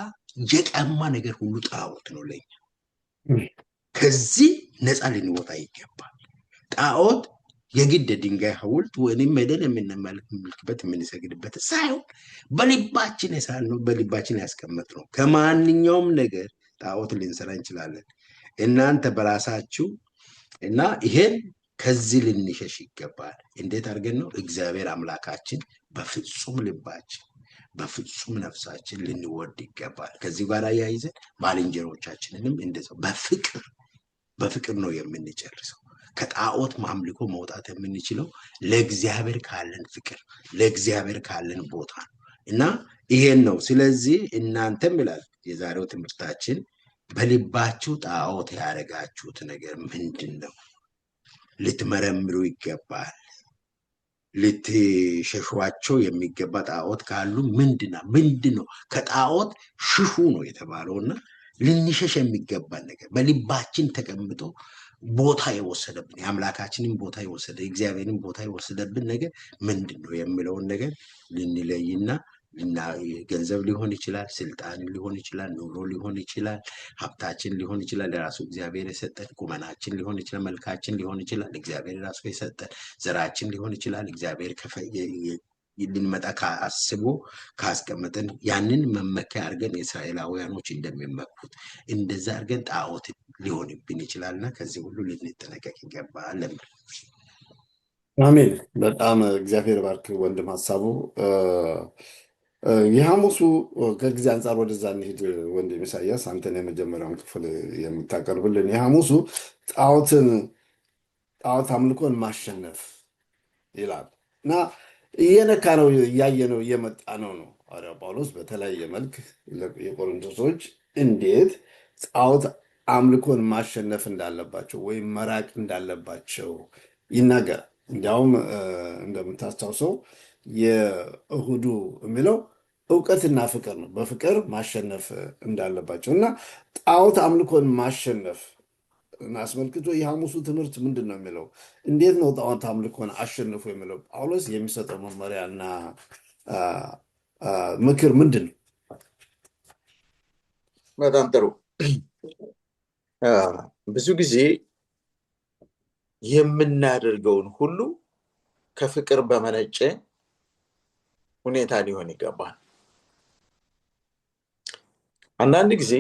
የቀማ ነገር ሁሉ ጣዖት ነው ለኛ። ከዚህ ነፃ ልንወጣ ይገባል። ጣዖት የግድ ድንጋይ ሐውልት ወይም መደን የምንመልክበት የምንሰግድበት ሳይሆን በልባችን የሳልነው በልባችን ያስቀመጥነው ከማንኛውም ነገር ጣዖት ልንሰራ እንችላለን። እናንተ በራሳችሁ እና ይሄን ከዚህ ልንሸሽ ይገባል። እንዴት አድርገን ነው? እግዚአብሔር አምላካችን በፍጹም ልባችን በፍጹም ነፍሳችን ልንወድ ይገባል። ከዚህ ጋር አያይዘን ባልንጀሮቻችንንም እንደዛው በፍቅር ነው የምንጨርሰው። ከጣዖት ማምልኮ መውጣት የምንችለው ለእግዚአብሔር ካለን ፍቅር፣ ለእግዚአብሔር ካለን ቦታ ነው እና ይሄን ነው። ስለዚህ እናንተም ይላል የዛሬው ትምህርታችን፣ በልባችሁ ጣዖት ያደረጋችሁት ነገር ምንድን ነው? ልትመረምሩ ይገባል። ልትሸሿቸው የሚገባ ጣዖት ካሉ ምንድን ነው? ከጣዖት ሽሹ ነው የተባለውና ልንሸሽ የሚገባን ነገር በልባችን ተቀምጦ ቦታ የወሰደብን የአምላካችንን ቦታ የወሰደ እግዚአብሔርን ቦታ የወሰደብን ነገር ምንድን ነው የሚለውን ነገር ልንለይና ገንዘብ ሊሆን ይችላል፣ ስልጣን ሊሆን ይችላል፣ ኑሮ ሊሆን ይችላል፣ ሀብታችን ሊሆን ይችላል፣ ለራሱ እግዚአብሔር የሰጠን ቁመናችን ሊሆን ይችላል፣ መልካችን ሊሆን ይችላል፣ እግዚአብሔር ራሱ የሰጠን ዘራችን ሊሆን ይችላል። እግዚአብሔር ልንመጣ አስቦ ካስቀመጠን ያንን መመኪያ አድርገን የእስራኤላውያኖች እንደሚመኩት እንደዛ አድርገን ጣዖት ሊሆንብን ይችላልና ከዚህ ሁሉ ልንጠነቀቅ ይገባል። አሜን። በጣም እግዚአብሔር ባርክ ወንድም ሀሳቡ። የሐሙሱ ከጊዜ አንጻር ወደዛ እንሂድ። ወንድም ኢሳያስ አንተን የመጀመሪያውን ክፍል የምታቀርብልን የሐሙሱ ጣዖት አምልኮን ማሸነፍ ይላል እና እየነካ ነው፣ እያየ ነው፣ እየመጣ ነው። ሐዋርያው ጳውሎስ በተለያየ መልክ የቆሮንቶሶች እንዴት ጣዖት አምልኮን ማሸነፍ እንዳለባቸው ወይም መራቅ እንዳለባቸው ይናገራል። እንዲያውም እንደምታስታውሰው የእሁዱ የሚለው እውቀትና ፍቅር ነው። በፍቅር ማሸነፍ እንዳለባቸው እና ጣዖት አምልኮን ማሸነፍ አስመልክቶ የሐሙሱ ትምህርት ምንድን ነው የሚለው? እንዴት ነው ጣዖት አምልኮን አሸንፎ የሚለው? ጳውሎስ የሚሰጠው መመሪያና ምክር ምንድን ነው? በጣም ጥሩ። ብዙ ጊዜ የምናደርገውን ሁሉ ከፍቅር በመነጨ ሁኔታ ሊሆን ይገባል። አንዳንድ ጊዜ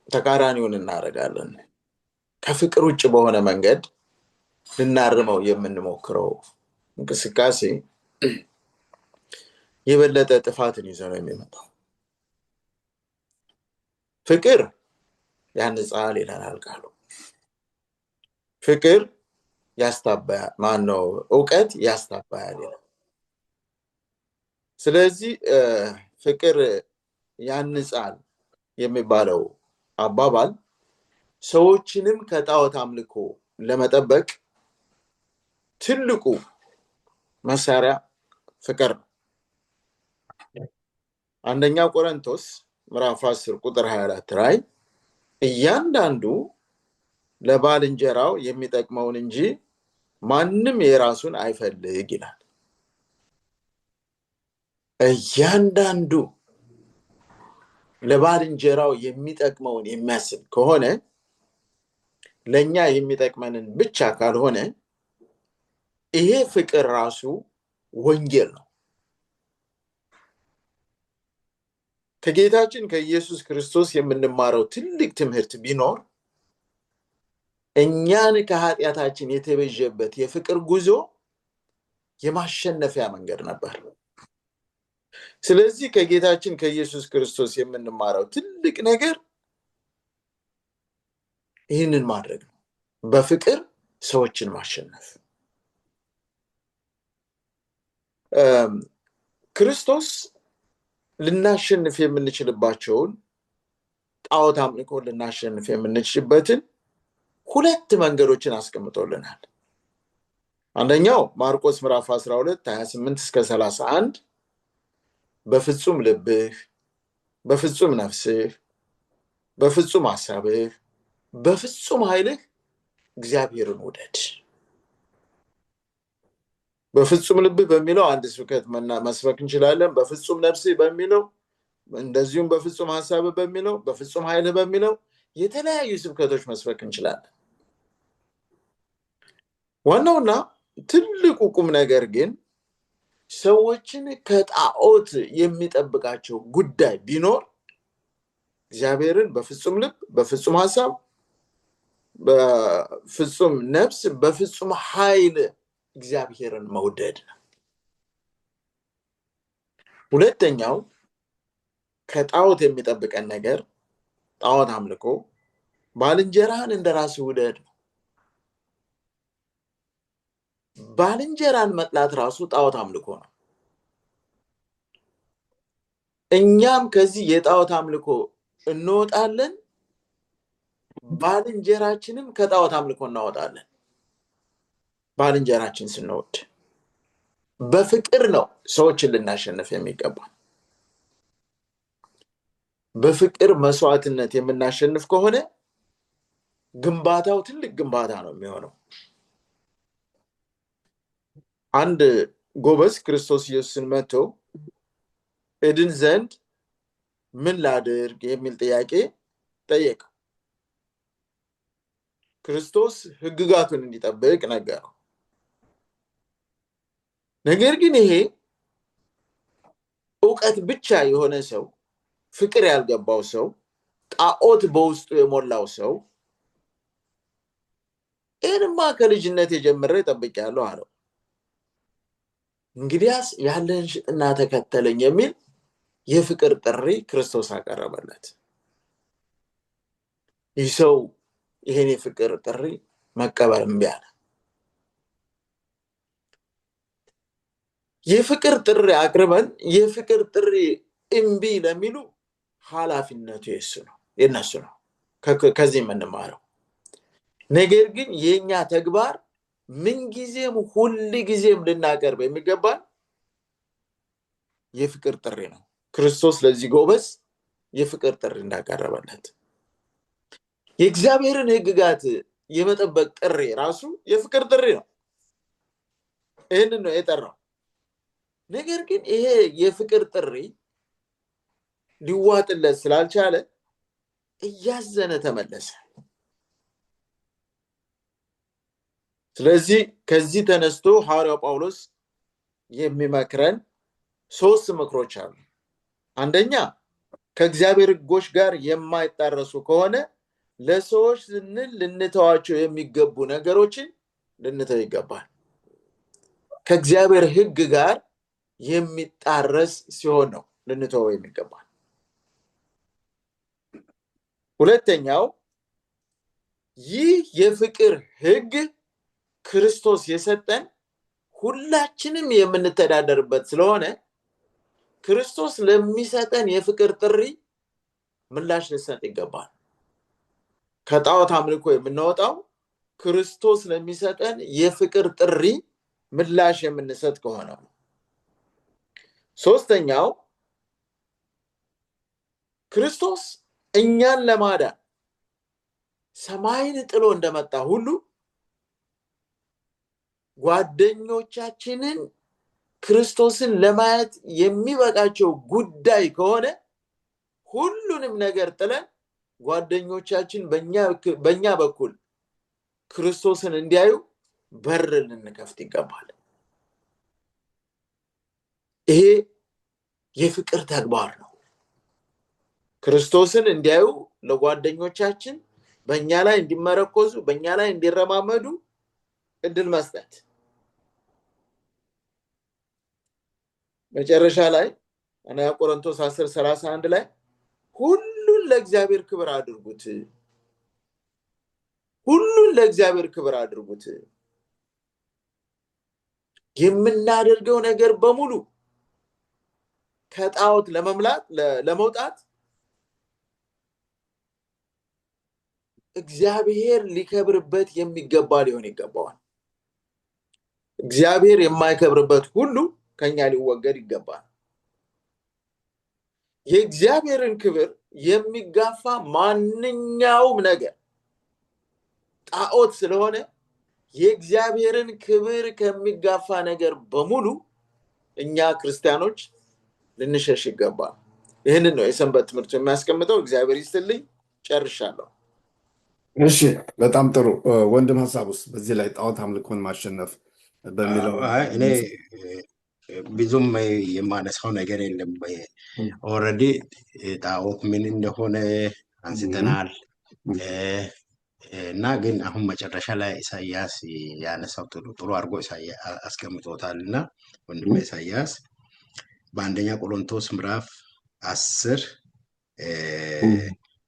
ተቃራኒውን እናደርጋለን። ከፍቅር ውጭ በሆነ መንገድ ልናርመው የምንሞክረው እንቅስቃሴ የበለጠ ጥፋትን ይዞ ነው የሚመጣው። ፍቅር ያንጻል ይላል ቃሉ። ፍቅር ያስታባያል፣ ማነው እውቀት ያስታባያል ይላል። ስለዚህ ፍቅር ያንጻል የሚባለው አባባል ሰዎችንም ከጣዖት አምልኮ ለመጠበቅ ትልቁ መሳሪያ ፍቅር ነው። አንደኛ ቆሮንቶስ ምዕራፍ 10 ቁጥር 24 ላይ እያንዳንዱ ለባልንጀራው የሚጠቅመውን እንጂ ማንም የራሱን አይፈልግ ይላል። እያንዳንዱ ለባልንጀራው የሚጠቅመውን የሚያስብ ከሆነ ለኛ የሚጠቅመንን ብቻ ካልሆነ ይሄ ፍቅር ራሱ ወንጌል ነው። ከጌታችን ከኢየሱስ ክርስቶስ የምንማረው ትልቅ ትምህርት ቢኖር እኛን ከኃጢአታችን የተቤዠበት የፍቅር ጉዞ የማሸነፊያ መንገድ ነበር። ስለዚህ ከጌታችን ከኢየሱስ ክርስቶስ የምንማረው ትልቅ ነገር ይህንን ማድረግ ነው። በፍቅር ሰዎችን ማሸነፍ። ክርስቶስ ልናሸንፍ የምንችልባቸውን ጣዖት አምልኮ ልናሸንፍ የምንችልበትን ሁለት መንገዶችን አስቀምጦልናል። አንደኛው ማርቆስ ምዕራፍ 12 28 እስከ 31 በፍጹም ልብህ፣ በፍጹም ነፍስህ፣ በፍጹም ሐሳብህ፣ በፍጹም ኃይልህ እግዚአብሔርን ውደድ። በፍጹም ልብህ በሚለው አንድ ስብከት መስበክ እንችላለን። በፍጹም ነፍስህ በሚለው እንደዚሁም በፍጹም ሐሳብህ በሚለው በፍጹም ኃይልህ በሚለው የተለያዩ ስብከቶች መስበክ እንችላለን። ዋናውና ትልቁ ቁም ነገር ግን ሰዎችን ከጣዖት የሚጠብቃቸው ጉዳይ ቢኖር እግዚአብሔርን በፍጹም ልብ፣ በፍጹም ሐሳብ፣ በፍጹም ነፍስ፣ በፍጹም ኃይል እግዚአብሔርን መውደድ ነው። ሁለተኛው ከጣዖት የሚጠብቀን ነገር ጣዖት አምልኮ ባልንጀራህን እንደራስህ ውደድ ነው። ባልንጀራን መጥላት ራሱ ጣዖት አምልኮ ነው። እኛም ከዚህ የጣዖት አምልኮ እንወጣለን፣ ባልንጀራችንም ከጣዖት አምልኮ እናወጣለን። ባልንጀራችን ስንወድ በፍቅር ነው ሰዎችን ልናሸንፍ የሚገባ። በፍቅር መስዋዕትነት የምናሸንፍ ከሆነ ግንባታው ትልቅ ግንባታ ነው የሚሆነው። አንድ ጎበዝ ክርስቶስ ኢየሱስን መጥቶ እድን ዘንድ ምን ላድርግ የሚል ጥያቄ ጠየቀው። ክርስቶስ ሕግጋቱን እንዲጠብቅ ነገረው። ነገር ግን ይሄ ዕውቀት ብቻ የሆነ ሰው፣ ፍቅር ያልገባው ሰው፣ ጣዖት በውስጡ የሞላው ሰው ይህንማ ከልጅነት ጀምሬ ጠብቄያለሁ አለው። እንግዲያስ ያለህን ሽጥና ተከተለኝ የሚል የፍቅር ጥሪ ክርስቶስ አቀረበለት። ይህ ሰው ይሄን የፍቅር ጥሪ መቀበል እምቢ አለ። የፍቅር ጥሪ አቅርበን የፍቅር ጥሪ እምቢ ለሚሉ ኃላፊነቱ የነሱ ነው ከዚህ የምንማረው። ነገር ግን የኛ ተግባር ምን ጊዜም ሁሉ ጊዜም ልናቀርብ የሚገባን የፍቅር ጥሪ ነው። ክርስቶስ ለዚህ ጎበዝ የፍቅር ጥሪ እንዳቀረበለት የእግዚአብሔርን ሕግጋት የመጠበቅ ጥሪ ራሱ የፍቅር ጥሪ ነው። ይህንን ነው የጠራው። ነገር ግን ይሄ የፍቅር ጥሪ ሊዋጥለት ስላልቻለ እያዘነ ተመለሰ። ስለዚህ ከዚህ ተነስቶ ሐዋርያው ጳውሎስ የሚመክረን 3 ምክሮች አሉ። አንደኛ ከእግዚአብሔር ሕጎች ጋር የማይጣረሱ ከሆነ ለሰዎች ልንተዋቸው የሚገቡ ነገሮችን ልንተው ይገባል። ከእግዚአብሔር ሕግ ጋር የሚጣረስ ሲሆን ነው ልንተወው የሚገባል። ሁለተኛው ይህ የፍቅር ሕግ ክርስቶስ የሰጠን ሁላችንም የምንተዳደርበት ስለሆነ ክርስቶስ ለሚሰጠን የፍቅር ጥሪ ምላሽ ልንሰጥ ይገባል። ከጣዖት አምልኮ የምንወጣው ክርስቶስ ለሚሰጠን የፍቅር ጥሪ ምላሽ የምንሰጥ ከሆነ ነው። ሶስተኛው ክርስቶስ እኛን ለማዳን ሰማይን ጥሎ እንደመጣ ሁሉ ጓደኞቻችንን ክርስቶስን ለማየት የሚበቃቸው ጉዳይ ከሆነ ሁሉንም ነገር ጥለን ጓደኞቻችን በእኛ በኩል ክርስቶስን እንዲያዩ በር ልንከፍት ይገባል። ይሄ የፍቅር ተግባር ነው። ክርስቶስን እንዲያዩ ለጓደኞቻችን በእኛ ላይ እንዲመረኮዙ በእኛ ላይ እንዲረማመዱ እድል መስጠት። መጨረሻ ላይ አንደኛ ቆሮንቶስ 10:31 ላይ ሁሉን ለእግዚአብሔር ክብር አድርጉት፣ ሁሉን ለእግዚአብሔር ክብር አድርጉት። የምናደርገው ነገር በሙሉ ከጣዖት ለመውጣት እግዚአብሔር ሊከብርበት የሚገባ ሊሆን ይገባዋል። እግዚአብሔር የማይከብርበት ሁሉ ከኛ ሊወገድ ይገባል። የእግዚአብሔርን ክብር የሚጋፋ ማንኛውም ነገር ጣዖት ስለሆነ የእግዚአብሔርን ክብር ከሚጋፋ ነገር በሙሉ እኛ ክርስቲያኖች ልንሸሽ ይገባል። ይህንን ነው የሰንበት ትምህርቱ የሚያስቀምጠው። እግዚአብሔር ይስጥልኝ፣ ጨርሻለሁ። እሺ፣ በጣም ጥሩ። ወንድም ሀሳቡስ በዚህ ላይ ጣዖት አምልኮን ማሸነፍ በሚለው? እኔ ብዙም የማነሳው ነገር የለም። ኦልሬዲ ጣዖት ምን እንደሆነ አንስተናል እና ግን አሁን መጨረሻ ላይ ኢሳያስ ያነሳው ጥሩ አድርጎ አስቀምጦታል እና ወንድም ኢሳያስ በአንደኛ ቆሮንቶስ ምዕራፍ 10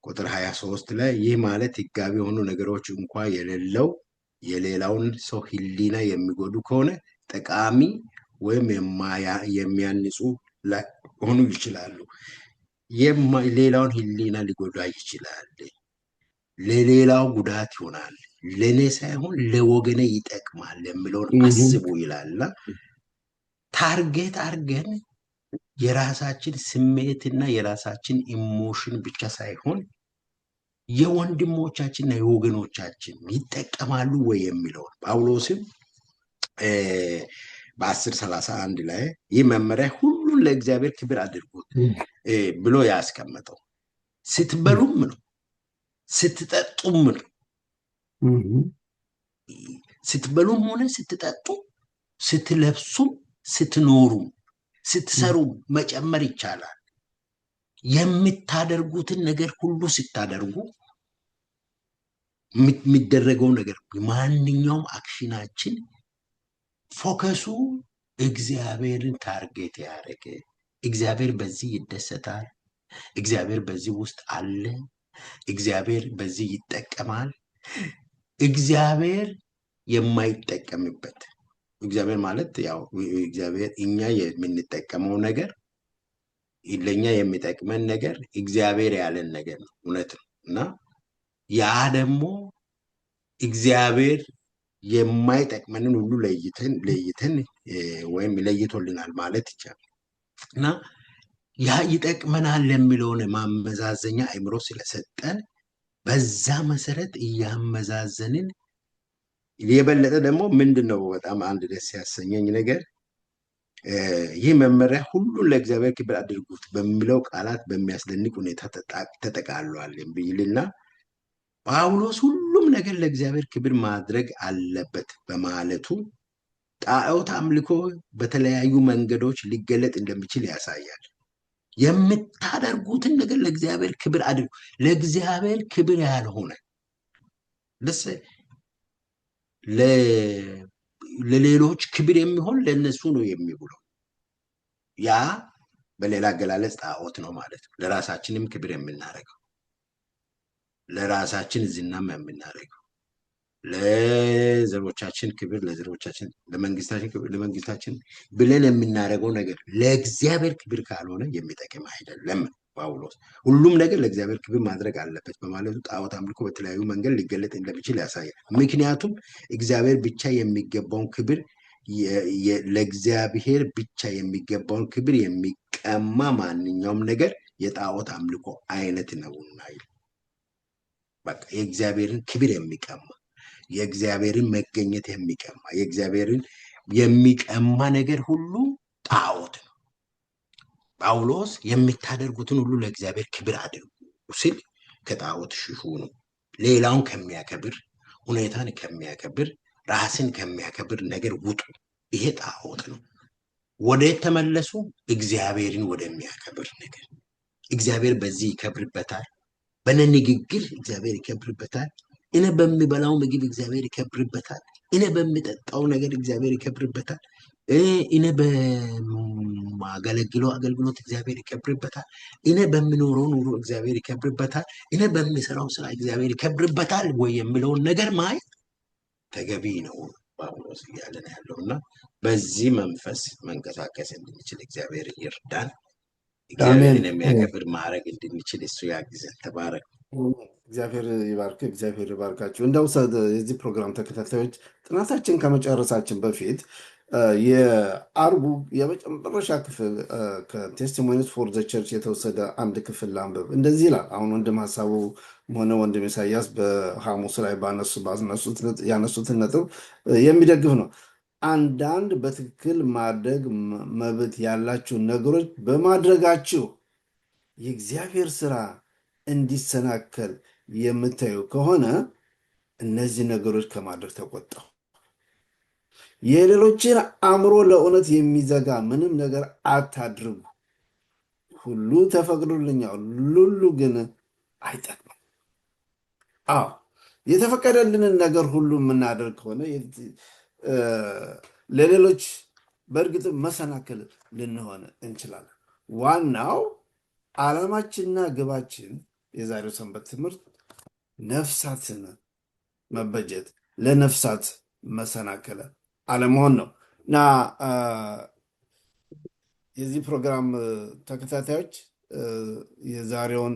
ቁጥር 23 ላይ ይህ ማለት ሕጋዊ የሆኑ ነገሮች እንኳ የሌለው የሌላውን ሰው ሕሊና የሚጎዱ ከሆነ ጠቃሚ ወይም የሚያንጹ ሆኑ ይችላሉ። ሌላውን ሕሊና ሊጎዳ ይችላል። ለሌላው ጉዳት ይሆናል፣ ለኔ ሳይሆን ለወገኔ ይጠቅማል የሚለውን አስቡ ይላልና ታርጌት አርገን የራሳችን ስሜትና የራሳችን ኢሞሽን ብቻ ሳይሆን የወንድሞቻችንና የወገኖቻችን ይጠቀማሉ ወይ የሚለውን ጳውሎስም በ10:31 ላይ ይህ መመሪያ ሁሉን ለእግዚአብሔር ክብር አድርጉት ብሎ ያስቀመጠው ስትበሉም ነው፣ ስትጠጡም ነው። ስትበሉም ሆነ ስትጠጡ፣ ስትለብሱም፣ ስትኖሩም፣ ስትሰሩም መጨመር ይቻላል። የምታደርጉትን ነገር ሁሉ ስታደርጉ የሚደረገው ነገር ማንኛውም አክሽናችን ፎከሱ እግዚአብሔርን ታርጌት ያደረገ፣ እግዚአብሔር በዚህ ይደሰታል፣ እግዚአብሔር በዚህ ውስጥ አለ፣ እግዚአብሔር በዚህ ይጠቀማል፣ እግዚአብሔር የማይጠቀምበት እግዚአብሔር ማለት ያው እግዚአብሔር እኛ የምንጠቀመው ነገር ለኛ የሚጠቅመን ነገር እግዚአብሔር ያለን ነገር ነው፣ እውነት ነው። እና ያ ደግሞ እግዚአብሔር የማይጠቅመንን ሁሉ ለይተን ወይም ለይቶልናል ማለት ይቻላል። እና ያ ይጠቅመናል የሚለውን ማመዛዘኛ አእምሮ ስለሰጠን በዛ መሰረት እያመዛዘንን የበለጠ ደግሞ ምንድነው በጣም አንድ ደስ ያሰኘኝ ነገር ይህ መመሪያ ሁሉን ለእግዚአብሔር ክብር አድርጉት በሚለው ቃላት በሚያስደንቅ ሁኔታ ተጠቃሏል ይልና ጳውሎስ ሁሉም ነገር ለእግዚአብሔር ክብር ማድረግ አለበት በማለቱ ጣዖት አምልኮ በተለያዩ መንገዶች ሊገለጥ እንደሚችል ያሳያል። የምታደርጉትን ነገር ለእግዚአብሔር ክብር አድርጉ። ለእግዚአብሔር ክብር ያልሆነ ለሌሎች ክብር የሚሆን ለነሱ ነው የሚውለው። ያ በሌላ አገላለጽ ጣዖት ነው ማለት ነው። ለራሳችንም ክብር የምናደርገው፣ ለራሳችን ዝናም የምናደርገው፣ ለዘሮቻችን ክብር፣ ለዘሮቻችን ለመንግስታችን ክብር፣ ለመንግስታችን ብለን የምናደርገው ነገር ለእግዚአብሔር ክብር ካልሆነ የሚጠቅም አይደለም። ጳውሎስ ሁሉም ነገር ለእግዚአብሔር ክብር ማድረግ አለበት በማለቱ ጣዖት አምልኮ በተለያዩ መንገድ ሊገለጥ እንደሚችል ያሳያል። ምክንያቱም እግዚአብሔር ብቻ የሚገባውን ክብር ለእግዚአብሔር ብቻ የሚገባውን ክብር የሚቀማ ማንኛውም ነገር የጣዖት አምልኮ አይነት ነውና በቃ የእግዚአብሔርን ክብር የሚቀማ የእግዚአብሔርን መገኘት የሚቀማ የእግዚአብሔርን የሚቀማ ነገር ሁሉ ጣዖት ነው። ጳውሎስ የምታደርጉትን ሁሉ ለእግዚአብሔር ክብር አድርጉ ሲል ከጣዖት ሽሹ ነው። ሌላውን ከሚያከብር፣ ሁኔታን ከሚያከብር፣ ራስን ከሚያከብር ነገር ውጡ። ይሄ ጣዖት ነው። ወዴት ተመለሱ? እግዚአብሔርን ወደሚያከብር ነገር። እግዚአብሔር በዚህ ይከብርበታል። በእኔ ንግግር እግዚአብሔር ይከብርበታል። እኔ በሚበላው ምግብ እግዚአብሔር ይከብርበታል። እኔ በሚጠጣው ነገር እግዚአብሔር ይከብርበታል። እኔ በማገለግለው አገልግሎት እግዚአብሔር ይከብርበታል። እኔ በሚኖረው ኑሮ እግዚአብሔር ይከብርበታል። እኔ በሚሰራው ስራ እግዚአብሔር ይከብርበታል ወይ የሚለውን ነገር ማየት ተገቢ ነው ጳውሎስ እያለን ያለውና በዚህ መንፈስ መንቀሳቀስ እንድንችል እግዚአብሔር ይርዳን። እግዚአብሔርን የሚያከብር ማድረግ እንድንችል እሱ ያግዘን። ተባረክ። እግዚአብሔር ይባርክ። እግዚአብሔር ይባርካችሁ። እንደው የዚህ ፕሮግራም ተከታታዮች ጥናታችን ከመጨረሳችን በፊት የአርቡ የመጨረሻ ክፍል ከቴስቲሞኒስ ፎር ዘ ቸርች የተወሰደ አንድ ክፍል ላንብብ። እንደዚህ ይላል። አሁን ወንድም ሀሳቡ ሆነ ወንድም ኢሳያስ በሐሙስ ላይ ያነሱትን ነጥብ የሚደግፍ ነው። አንዳንድ በትክክል ማድረግ መብት ያላችሁ ነገሮች በማድረጋችሁ የእግዚአብሔር ስራ እንዲሰናከል የምታዩ ከሆነ እነዚህ ነገሮች ከማድረግ ተቆጠቡ። የሌሎችን አእምሮ ለእውነት የሚዘጋ ምንም ነገር አታድርጉ። ሁሉ ተፈቅዶልኛል፣ ሁሉ ግን አይጠቅምም። አዎ የተፈቀደልንን ነገር ሁሉ የምናደርግ ከሆነ ለሌሎች በእርግጥም መሰናክል ልንሆን እንችላለን። ዋናው ዓላማችንና ግባችን የዛሬው ሰንበት ትምህርት ነፍሳትን መበጀት፣ ለነፍሳት መሰናከለ አለመሆን ነው እና የዚህ ፕሮግራም ተከታታዮች የዛሬውን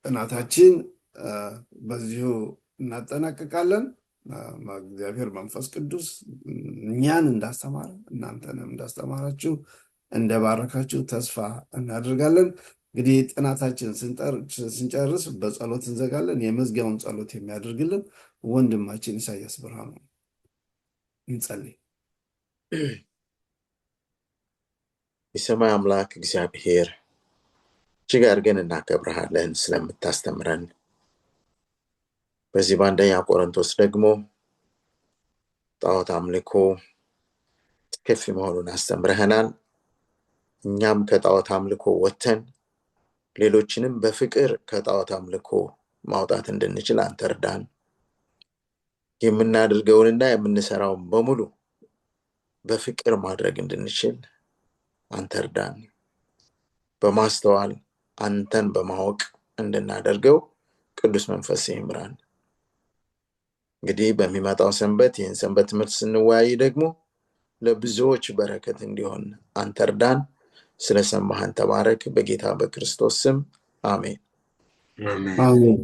ጥናታችን በዚሁ እናጠናቅቃለን። እግዚአብሔር መንፈስ ቅዱስ እኛን እንዳስተማረ እናንተንም እንዳስተማራችሁ እንደባረካችሁ ተስፋ እናደርጋለን። እንግዲህ ጥናታችን ስንጨርስ በጸሎት እንዘጋለን። የመዝጊያውን ጸሎት የሚያደርግልን ወንድማችን ኢሳያስ ብርሃኑ እንጸልይ። የሰማይ አምላክ እግዚአብሔር እጅግ አድርገን እናከብረሃለን ስለምታስተምረን። በዚህ በአንደኛ ቆሮንቶስ ደግሞ ጣዖት አምልኮ ከፍ መሆኑን አስተምረህናል። እኛም ከጣዖት አምልኮ ወጥተን ሌሎችንም በፍቅር ከጣዖት አምልኮ ማውጣት እንድንችል አንተ እርዳን። የምናደርገውንና የምንሰራውን በሙሉ በፍቅር ማድረግ እንድንችል አንተ እርዳን። በማስተዋል አንተን በማወቅ እንድናደርገው ቅዱስ መንፈስ ይምራን። እንግዲህ በሚመጣው ሰንበት ይህን ሰንበት ትምህርት ስንወያይ ደግሞ ለብዙዎች በረከት እንዲሆን አንተ እርዳን። ስለሰማህን ተባረክ። በጌታ በክርስቶስ ስም አሜን። አሜን። አሜን።